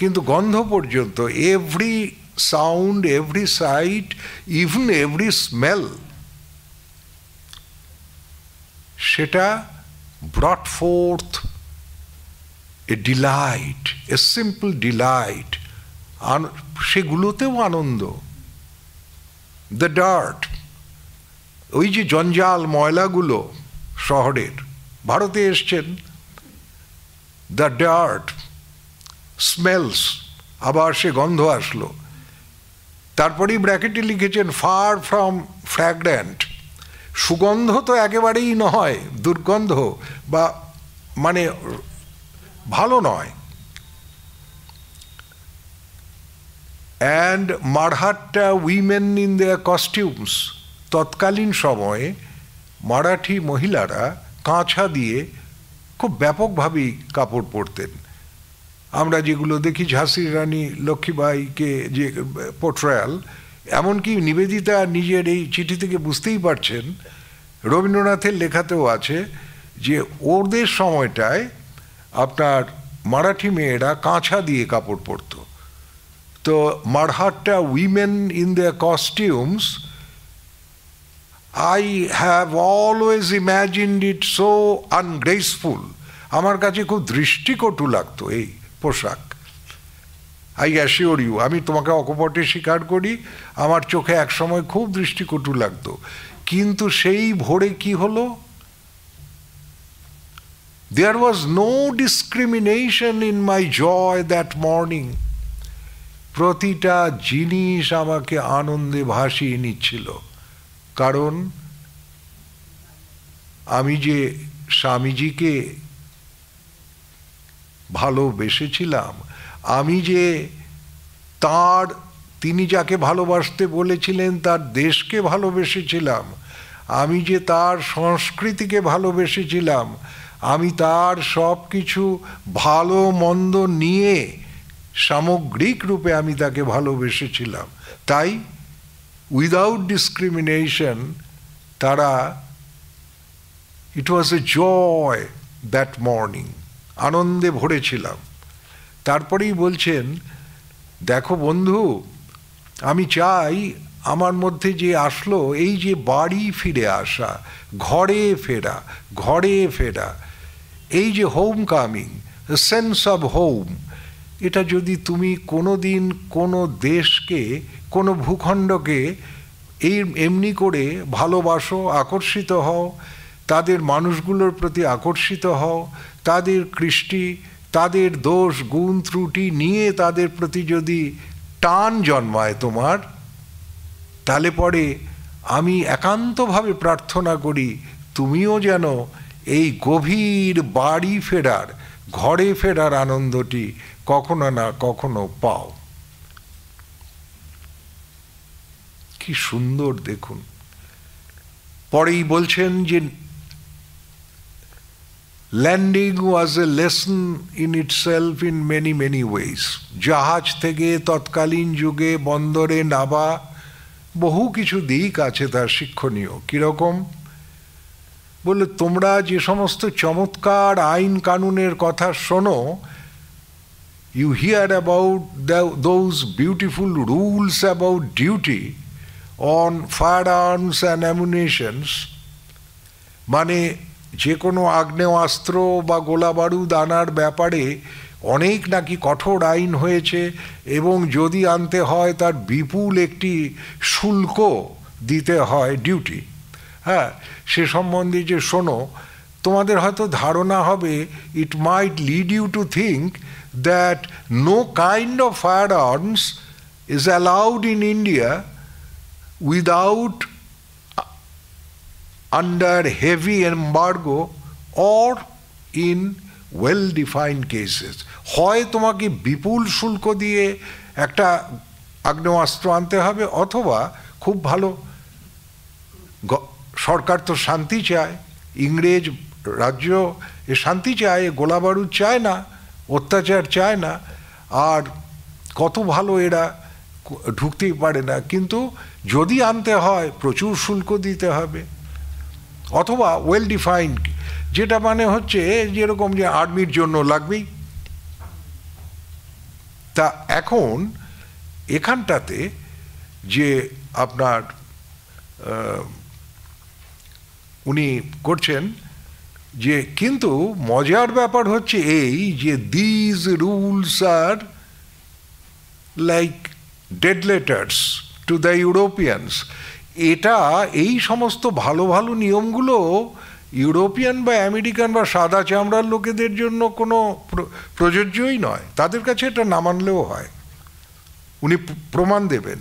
কিন্তু গন্ধ পর্যন্ত, every sound, every sight, even every smell, সেটা brought forth a delight, a simple delight. সেগুলোতেও আনন্দ। The dirt, ওই যে জঞ্জাল ময়লাগুলো শহরের, ভারতে এসছেন, the dirt smells, আবার সে গন্ধ আসলো। তারপরেই ব্র্যাকেটে লিখেছেন far from fragrant, সুগন্ধ তো একেবারেই নয়, দুর্গন্ধ বা মানে ভালো নয়। And Mahratta women in their costumes, তৎকালীন সময়ে মারাঠি মহিলারা কাঁচা দিয়ে খুব ব্যাপকভাবেই কাপড় পরতেন। আমরা যেগুলো দেখি ঝাঁসির রানী লক্ষ্মীবাঈকে যে পোর্ট্রায়াল, এমনকি নিবেদিতা নিজের এই চিঠি থেকে বুঝতেই পারছেন, রবীন্দ্রনাথের লেখাতেও আছে যে ওদের সময়টায় আপনার মারাঠি মেয়েরা কাঁচা দিয়ে কাপড় পরত। তো Mahratta women in their costumes, I have always imagined it so ungraceful. আমার কাছে খুব দৃষ্টিকটু লাগতো এই পোশাক। I assure you, আমি তোমাকে অকপটে স্বীকার করি, আমার চোখে একসময় খুব দৃষ্টিকটু লাগতো। কিন্তু সেই ভোরে কি হলো? There was no discrimination in my joy that morning. প্রতিটা জিনিস আমাকে আনন্দে ভাসিয়ে নিচ্ছিল, কারণ আমি যে স্বামীজিকে ভালোবেসেছিলাম, আমি যে তিনি যাকে ভালোবাসতে বলেছিলেন তার দেশকে ভালোবেসেছিলাম, আমি যে তার সংস্কৃতিকে ভালোবেসেছিলাম, আমি তার সব কিছু ভালো মন্দ নিয়ে সামগ্রিক রূপে আমি তাকে ভালোবেসেছিলাম। তাই উইদাউট ডিসক্রিমিনেশন তারা, ইট ওয়াজ এ জয় দ্যাট মর্নিং, আনন্দে ভরেছিলাম। তারপরেই বলছেন, দেখো বন্ধু, আমি চাই আমার মধ্যে যে আসলো এই যে বাড়ি ফিরে আসা, ঘরে ফেরা, ঘরে ফেরা, এই যে home coming, sense of home, এটা যদি তুমি কোনো দিন কোনো দেশকে, কোনো ভূখণ্ডকে এমনি করে ভালোবাসো, আকর্ষিত হও, তাদের মানুষগুলোর প্রতি আকর্ষিত হও, তাদের কৃষ্টি, তাদের দোষ গুণ ত্রুটি নিয়ে তাদের প্রতি যদি টান জন্মায় তোমার, তাহলে পরে আমি একান্তভাবে প্রার্থনা করি তুমিও যেন এই গভীর বাড়ি ফেরার, ঘরে ফেরার আনন্দটি কখনো না কখনো পাও। কি সুন্দর দেখুন। পরেই বলছেন যে landing was a lesson in itself in many many ways. জাহাজ থেকে তৎকালীন যুগে বন্দরে নাবা, বহু কিছু দিক আছে তার শিক্ষণীয়। কিরকম? বলে, তোমরা যে সমস্ত চমৎকার আইন কানুনের কথা শোনো, you hear about those beautiful rules about duty on firearms and ammunitions, মানে যে কোনো আগ্নেয়াস্ত্র বা গোলা বারুদ আনার ব্যাপারে অনেক নাকি কঠোর আইন হয়েছে, এবং যদি আনতে হয় তার বিপুল একটি শুল্ক দিতে হয়, ডিউটি। হ্যাঁ, সে সম্বন্ধে যে শোনো, তোমাদের হয়তো ধারণা হবে, it might lead you to think that no kind of firearms is allowed in India without under heavy embargo or in well-defined cases. হয় তোমাকে বিপুল শুল্ক দিয়ে একটা আগ্নেয়াস্ত্র আনতে হবে, অথবা খুব ভালো, সরকার তো শান্তি চায়, ইংরেজ রাজ্য এ শান্তি চায়, গোলা বারুদ চায় না, অত্যাচার চায় না, আর কত ভালো এরা ঢুকতেই পারে না, কিন্তু যদি আনতে হয় প্রচুর শুল্ক দিতে হবে, অথবা ওয়েল ডিফাইন্ড, যেটা মানে হচ্ছে যেরকম যে আর্মির জন্য লাগবেই। তা এখন এখানটাতে যে আপনার উনি করছেন যে, কিন্তু মজার ব্যাপার হচ্ছে এই যে these rules are like dead letters to the Europeans. এটা, এই সমস্ত ভালো ভালো নিয়মগুলো ইউরোপিয়ান বা আমেরিকান বা সাদা চামড়ার লোকেদের জন্য কোনো প্রযোজ্যই নয়, তাদের কাছে এটা না মানলেও হয়, উনি প্রমাণ দেবেন।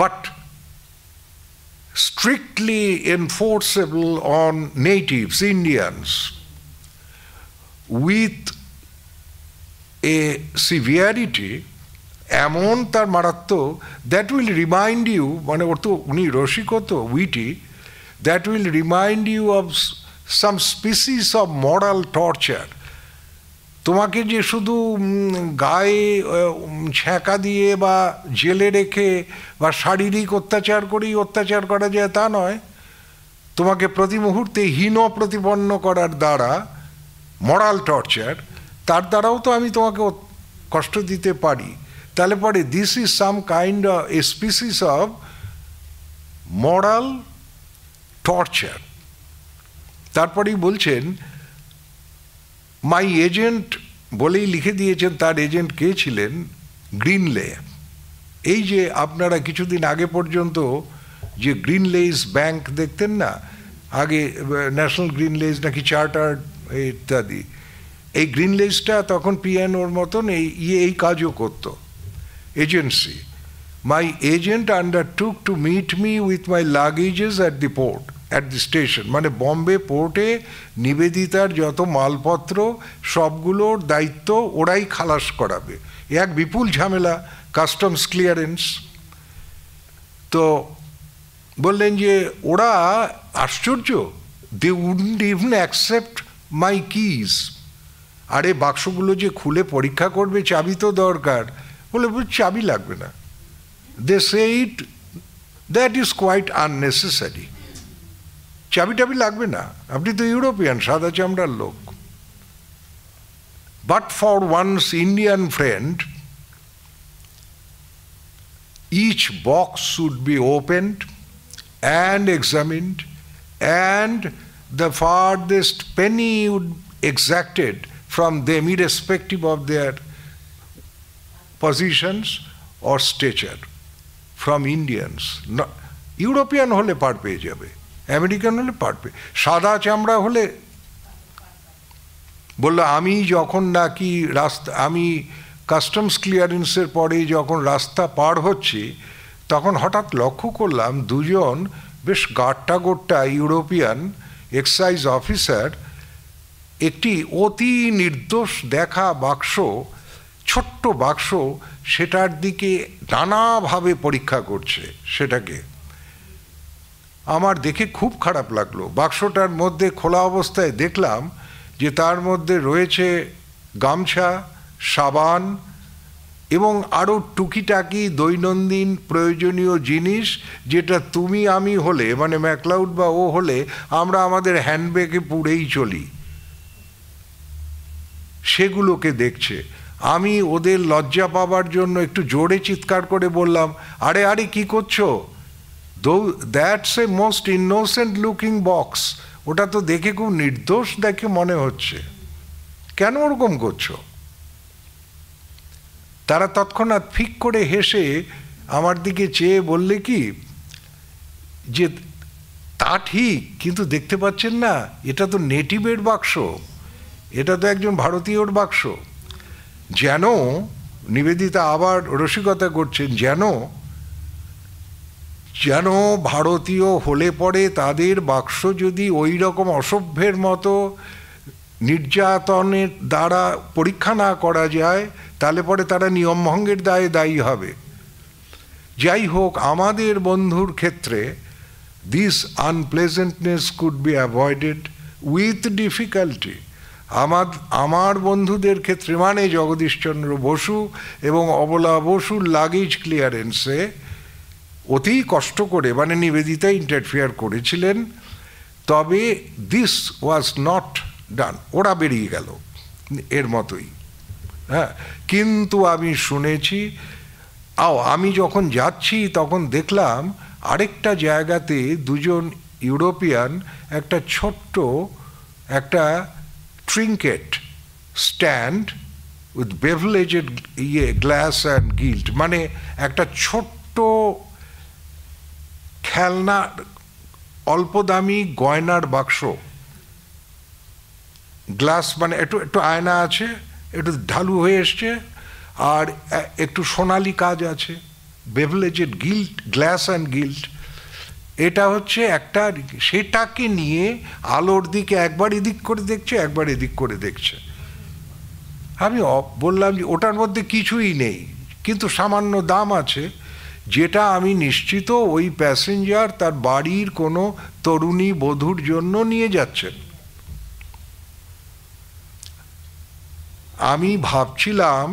But strictly enforceable on natives, Indians, with a severity এমন তার মারাত্মক, that will remind you, মানে ওর তো উনি রসিকও তো, witty, that will remind you of some species of moral torture. তোমাকে যে শুধু গায়ে ছ্যাঁকা দিয়ে বা জেলে রেখে বা শারীরিক অত্যাচার করেই অত্যাচার করা যায় তা নয়, তোমাকে প্রতি মুহূর্তে হীন প্রতিপন্ন করার দ্বারা, মরাল টর্চার, তার দ্বারাও তো আমি তোমাকে কষ্ট দিতে পারি। তাহলে পরে this is some kind of A species of moral torture. তারপরেই বলছেন মাই এজেন্ট, বলেই লিখে দিয়েছেন তার এজেন্ট কে ছিলেন, গ্রিনলে। এই যে আপনারা কিছুদিন আগে পর্যন্ত যে গ্রিনলেইস ব্যাংক দেখতেন না, আগে ন্যাশনাল গ্রিনলেইস নাকি চার্টার্ড ইত্যাদি, এই গ্রিনলেইসটা তখন পিএনওর মতন এই কাজও করতো, agency. My agent undertook to meet me with my luggages at the port, at the station, মানে বম্বে পোর্টে নিবেদিতার যত মালপত্র সবগুলোর দায়িত্ব ওরাই খালাস করাবে। এক বিপুল ঝামেলা, কাস্টমস ক্লিয়ারেন্স। তো বললেন যে ওরা আশ্চর্য, they wouldn't even accept my keys. আরে বাক্সগুলো যে খুলে পরীক্ষা করবে, চাবি তো দরকার। বলে চাবি লাগবে না। দে সে ইট দ্যাট ইজ কোয়াইট আননেসেসারি। চাবি টাবি লাগবে না, আপনি তো ইউরোপিয়ান, সাদা চামড়ার লোক। But for once Indian friend each box should be opened and examined, and the farthest penny would exacted from them, irrespective of their positions or stature, from Indians. European হলে পার পেয়ে যাবে, আমেরিকান হলে পার পেয়ে, সাদা চামড়া হলে। বললো আমি যখন নাকি আমি কাস্টমস ক্লিয়ারেন্সের পরে যখন রাস্তা পার হচ্ছি, তখন হঠাৎ লক্ষ্য করলাম দুজন বেশ গাট্টা গোট্টা ইউরোপিয়ান এক্সাইজ অফিসার একটি অতি নির্দোষ দেখা বাক্স, ছোট্ট বাক্স, সেটার দিকে নানাভাবে পরীক্ষা করছে সেটাকে। আমার দেখে খুব খারাপ লাগলো। বাক্সটার মধ্যে খোলা অবস্থায় দেখলাম যে তার মধ্যে রয়েছে গামছা, সাবান এবং আরও টুকিটাকি দৈনন্দিন প্রয়োজনীয় জিনিস, যেটা তুমি আমি হলে, মানে ম্যাকলাউড বা ও হলে, আমরা আমাদের হ্যান্ডব্যাগে পুড়েই চলি। সেগুলোকে দেখছে। আমি ওদের লজ্জা পাবার জন্য একটু জোরে চিৎকার করে বললাম, আরে আরে কি করছো? That's a most innocent looking box. ওটা তো দেখে খুব নির্দোষ দেখে মনে হচ্ছে, কেন ওরকম করছো? তারা তৎক্ষণাৎ ফিক করে হেসে আমার দিকে চেয়ে বললে কি যে তা ঠিক, কিন্তু দেখতে পাচ্ছেন না এটা তো নেটিভের বাক্স, এটা তো একজন ভারতীয়র বাক্স। যেন নিবেদিতা আবার রসিকতা করছেন, যেন ভারতীয় হলে পরে তাদের বাক্স যদি ওই রকম অসভ্যের মতো নির্যাতনের দ্বারা পরীক্ষা না করা যায়, তাহলে পরে তারা নিয়মভঙ্গের দায়ে দায়ী হবে। যাই হোক, আমাদের বন্ধুর ক্ষেত্রে this unpleasantness could be avoided with difficulty. আমার বন্ধুদের ক্ষেত্রে, মানে জগদীশচন্দ্র বসু এবং অবলা বসুর লাগেজ ক্লিয়ারেন্সে অতি কষ্ট করে, মানে নিবেদিতা ইন্টারফিয়ার করেছিলেন, তবে দিস ওয়াজ নট ডান। ওরা বেরিয়ে গেল এর মতোই। হ্যাঁ, কিন্তু আমি শুনেছি, আমি যখন যাচ্ছি তখন দেখলাম আরেকটা জায়গাতে দুজন ইউরোপিয়ান একটা ছোট্ট একটা trinket stand with bevelled glass and gilt, মানে একটা ছোট্ট খেলনা, অল্প দামি গয়নার বাক্স, গ্লাস, মানে একটু আয়না আছে, একটু ঢালু হয়ে এসছে, আর একটু সোনালি কাজ আছে, বেভলেজেড গিল্ট, গ্লাস অ্যান্ড গিল্ট। এটা হচ্ছে একটা, সেটাকে নিয়ে আলোর দিকে একবার এদিক করে দেখছে, একবার এদিক করে দেখছে। আমি বললাম যে ওটার মধ্যে কিছুই নেই, কিন্তু সামান্য দাম আছে, যেটা আমি নিশ্চিত ওই প্যাসেঞ্জার তার বাড়ির কোনো তরুণী বধূর জন্য নিয়ে যাচ্ছেন। আমি ভাবছিলাম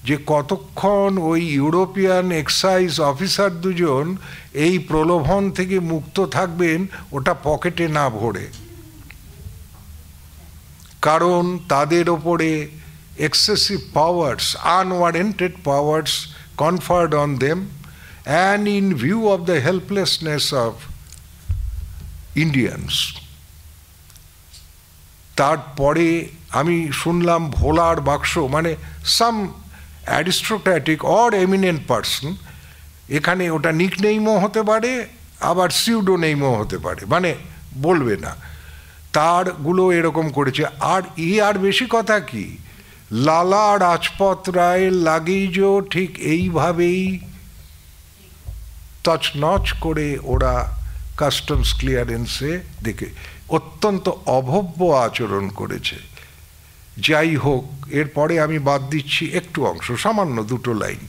যে কতক্ষণ ওই ইউরোপিয়ান এক্সাইজ অফিসার দুজন এই প্রলোভন থেকে মুক্ত থাকবেন ওটা পকেটে না ভরে, কারণ তাদের ওপরে excessive powers, unwarranted powers conferred on them, and in view of the helplessness of Indians. তারপরে আমি শুনলাম ভোলার বাক্স, মানে সাম অ্যারিস্টোক্র্যাটিক অর এমিনেন্ট পার্সন, এখানে ওটা নিকনেমও হতে পারে আবার সিউডোনেমও হতে পারে, মানে বলবে না, তারগুলো এরকম করেছে। আর আর বেশি কথা কি, লালা রাজপথ রায়ের লাগেজও ঠিক এইভাবেই তছনছ করে ওরা কাস্টমস ক্লিয়ারেন্সে দেখে অত্যন্ত অভব্য আচরণ করেছে। যাই হোক, এরপরে আমি বাদ দিচ্ছি একটু অংশ, সামান্য দুটো লাইন।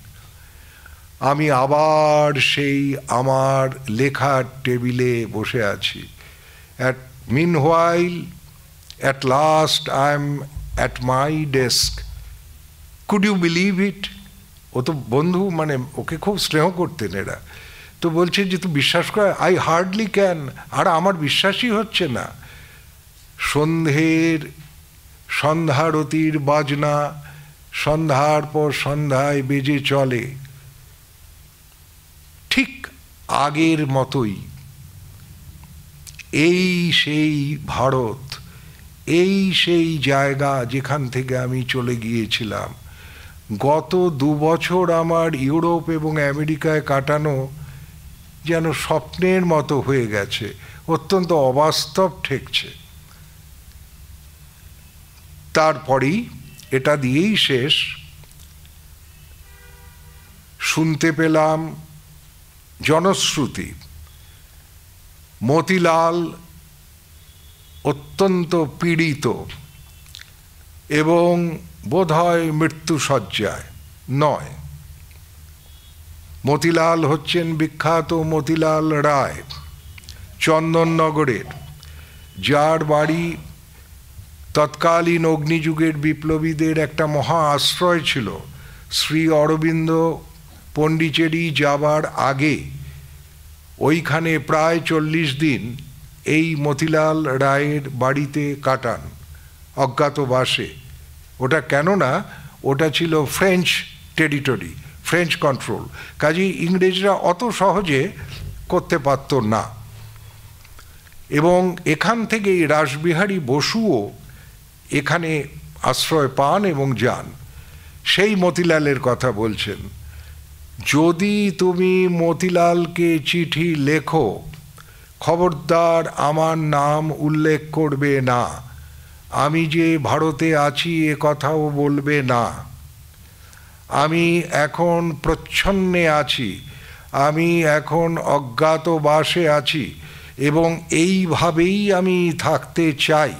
আমি আবার সেই আমার লেখার টেবিলে বসে আছি। Meanwhile, at last I am at my desk. Could you believe it? ও তো বন্ধু, মানে ওকে খুব স্নেহ করতেন এরা, তো বলছে যে তুই বিশ্বাস কর, আই হার্ডলি ক্যান। আর আমার বিশ্বাসই হচ্ছে না। সন্ধ্যারতির বাজনা সন্ধ্যার পর সন্ধ্যায় বেজে চলে, ঠিক আগের মতোই। এই সেই ভারত, এই সেই জায়গা যেখান থেকে আমি চলে গিয়েছিলাম। গত 2 বছর আমার ইউরোপ এবং আমেরিকায় কাটানো যেন স্বপ্নের মতো হয়ে গেছে, অত্যন্ত অবাস্তব ঠেকছে। তারপরেই এটা দিয়েই শেষ। শুনতে পেলাম জনশ্রুতি, মতিলাল অত্যন্ত পীড়িত এবং বোধহয় মৃত্যুশয্যায় নয়। মতিলাল হচ্ছেন বিখ্যাত মতিলাল রায়, চন্দননগরের, যার বাড়ি তৎকালীন অগ্নিযুগের বিপ্লবীদের একটা মহা আশ্রয় ছিল। শ্রী অরবিন্দ পণ্ডিচেরি যাবার আগে ওইখানে প্রায় 40 দিন এই মতিলাল রায়ের বাড়িতে কাটান অজ্ঞাতবাসে। ওটা কেননা ওটা ছিল ফ্রেঞ্চ টেরিটরি, ফ্রেঞ্চ কন্ট্রোল, কাজেই ইংরেজরা অত সহজে করতে পারত না। এবং এখান থেকেই রাসবিহারী বসুও এখানে আশ্রয় পান এবং যান। সেই মতিলালের কথা বলছেন, যদি তুমি মতিলালকে চিঠি লেখো, খবরদার আমার নাম উল্লেখ করবে না, আমি যে ভারতে আছি এ কথাও বলবে না। আমি এখন প্রচ্ছন্নে আছি, আমি এখন অজ্ঞাতবাসে আছি এবং এইভাবেই আমি থাকতে চাই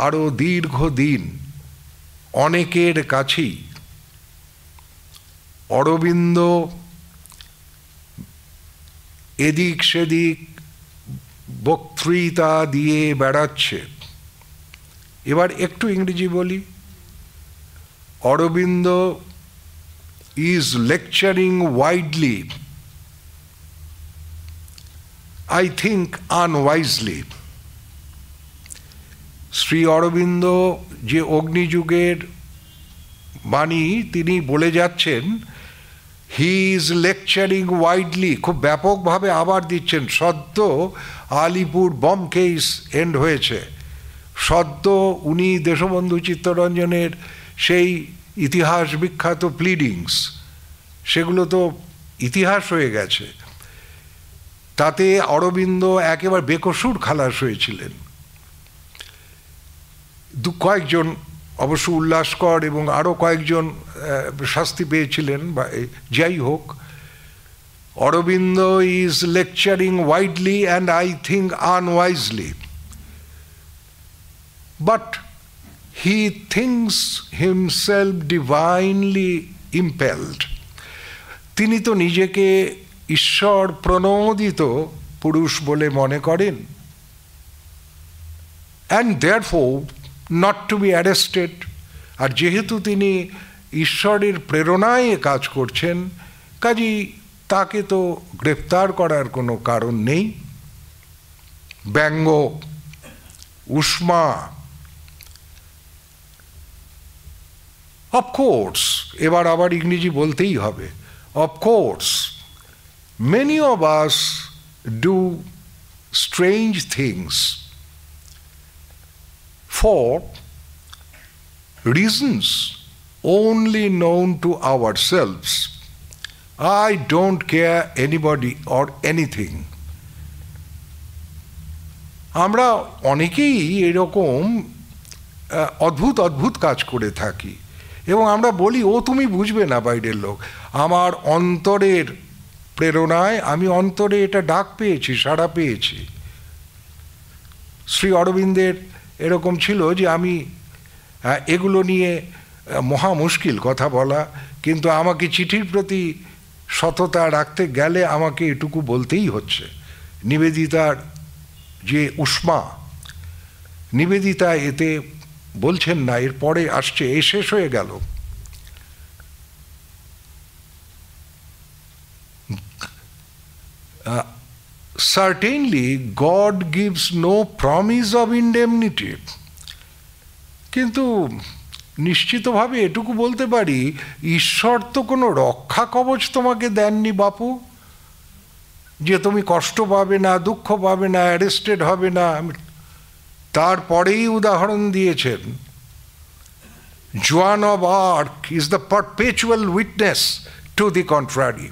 আরও দীর্ঘদিন। অনেকের কাছেই অরবিন্দ এদিক সেদিক বক্তৃতা দিয়ে বেড়াচ্ছে। এবার একটু ইংরেজি বলি। Aurobindo is lecturing widely, I think unwisely. Shri Aurobindo যে অগ্নিযুগের বাণী তিনি বলে যাচ্ছেন, হি ইজ লেকচারিং ওয়াইডলি, খুব ব্যাপকভাবে আবার দিচ্ছেন। সদ্য আলিপুর বম কেস এন্ড হয়েছে, সদ্য উনি দেশবন্ধু চিত্তরঞ্জনের সেই ইতিহাস বিখ্যাত প্লিডিংস, সেগুলো তো ইতিহাস হয়ে গেছে। তাতে অরবিন্দ একেবারে বেকসুর খালাস হয়েছিলেন। কয়েকজন অবশ্য উল্লাসকর এবং আরও কয়েকজন শাস্তি পেয়েছিলেন। যাই হোক, Aurobindo is lecturing widely and I think unwisely, but he thinks himself divinely impelled. তিনি তো নিজেকে ঈশ্বর প্রণোদিত পুরুষ বলে মনে করেন, and therefore not to be arrested আর যেহেতু তিনি ঈশ্বরের প্রেরণায় কাজ করছেন, কাজেই তাকে তো গ্রেপ্তার করার কোনো কারণ নেই। ব্যঙ্গ, উষ্মা, অফকোর্স, এবার আবার ইংরেজি বলতেই হবে, of course many of us do strange things for reasons only known to ourselves. I don't care anybody or anything. আমরা অনেকেই এরকম অদ্ভুত অদ্ভুত কাজ করে থাকি এবং আমরা বলি, ও তুমি বুঝবে না, বাইরের লোক। আমার অন্তরের প্রেরণায় আমি অন্তরে এটা ডাক পেয়েছি, সাড়া পেয়েছি। শ্রী অরবিন্দের এরকম ছিল যে আমি এগুলো নিয়ে মহা মুশকিল কথা বলা, কিন্তু আমাকে চিঠির প্রতি সততা রাখতে গেলে আমাকে এটুকু বলতেই হচ্ছে। নিবেদিতার যে উষ্মা, নিবেদিতা এতে বলছেন না, এরপরে আসছে, এ শেষ হয়ে গেল। Certainly God gives no promise of indemnity, কিন্তু নিশ্চিতভাবে এটুকু বলতে পারি, ঈশ্বর তো কোনো রক্ষা কবচ তোমাকে দেননি বাপু, যে তুমি কষ্ট পাবে না, দুঃখ পাবে না, অ্যারেস্টেড হবে না। তারপরেই উদাহরণ দিয়েছেন, Joan of Arc is the perpetual witness to the contrary.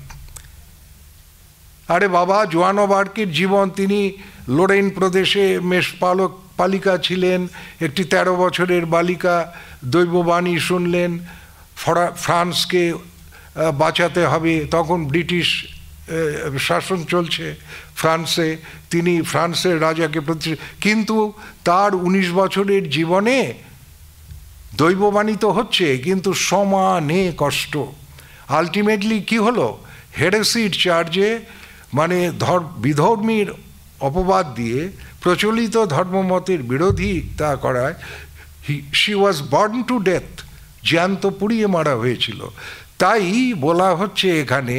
আরে বাবা, জোয়ান অব আর্কের জীবন, তিনি লোরেন প্রদেশে পালিকা ছিলেন, একটি 13 বছরের বালিকা দৈববাণী শুনলেন, ফ্রান্সকে বাঁচাতে হবে, তখন ব্রিটিশ শাসন চলছে ফ্রান্সে, তিনি ফ্রান্সের রাজাকে কিন্তু তার 19 বছরের জীবনে দৈববাণী তো হচ্ছে, কিন্তু সমানে কষ্ট। আলটিমেটলি কি হলো? হেরেসির চার্জে, মানে বিধর্মীর অপবাদ দিয়ে, প্রচলিত ধর্মমতের বিরোধিতা করায় she was burn to death, জ্যান্ত পুড়িয়ে মারা হয়েছিল। তাই বলা হচ্ছে এখানে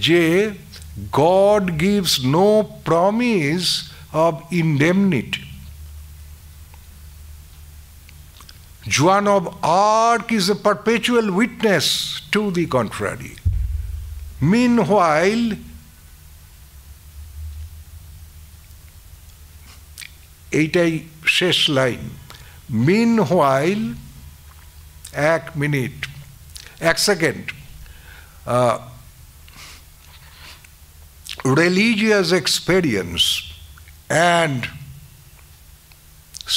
যে God gives no promise of indemnity. Joan of Arc is a perpetual witness to the contrary. Meanwhile, এইটাই শেষ line, meanwhile, 1 minute, 1 second, religious experience and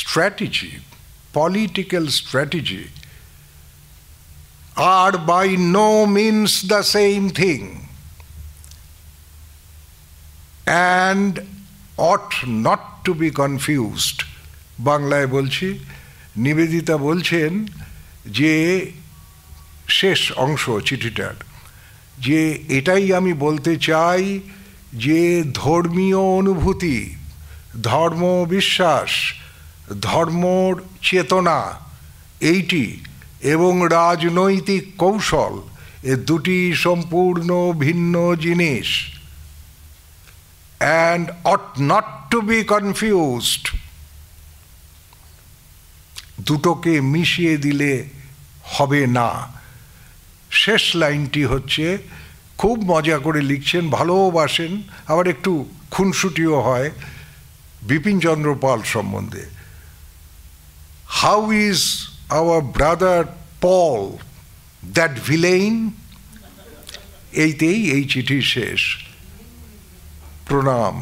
strategy, political strategy, are by no means the same thing and ought not to be confused. বাংলায় বলছি, নিবেদিতা বলছেন যে শেষ অংশ চিঠিটার, যে এটাই আমি বলতে চাই যে ধর্মীয় অনুভূতি, ধর্ম বিশ্বাস, ধর্ম চেতনা এইটি এবং রাজনৈতিক কৌশল, এ দুটি সম্পূর্ণ ভিন্ন জিনিস। and ought not to be confused. দুটোকে মিশিয়ে দিলে হবে না। শেষ লাইনটি হচ্ছে, খুব মজা করে লিখছেন, ভালোবাসেন, আবার একটু খুনসুটিও হয় বিপিনচন্দ্র পাল সম্বন্ধে। How is our brother Pal, that villain? এইতেই এই চিঠি শেষ। প্রণাম।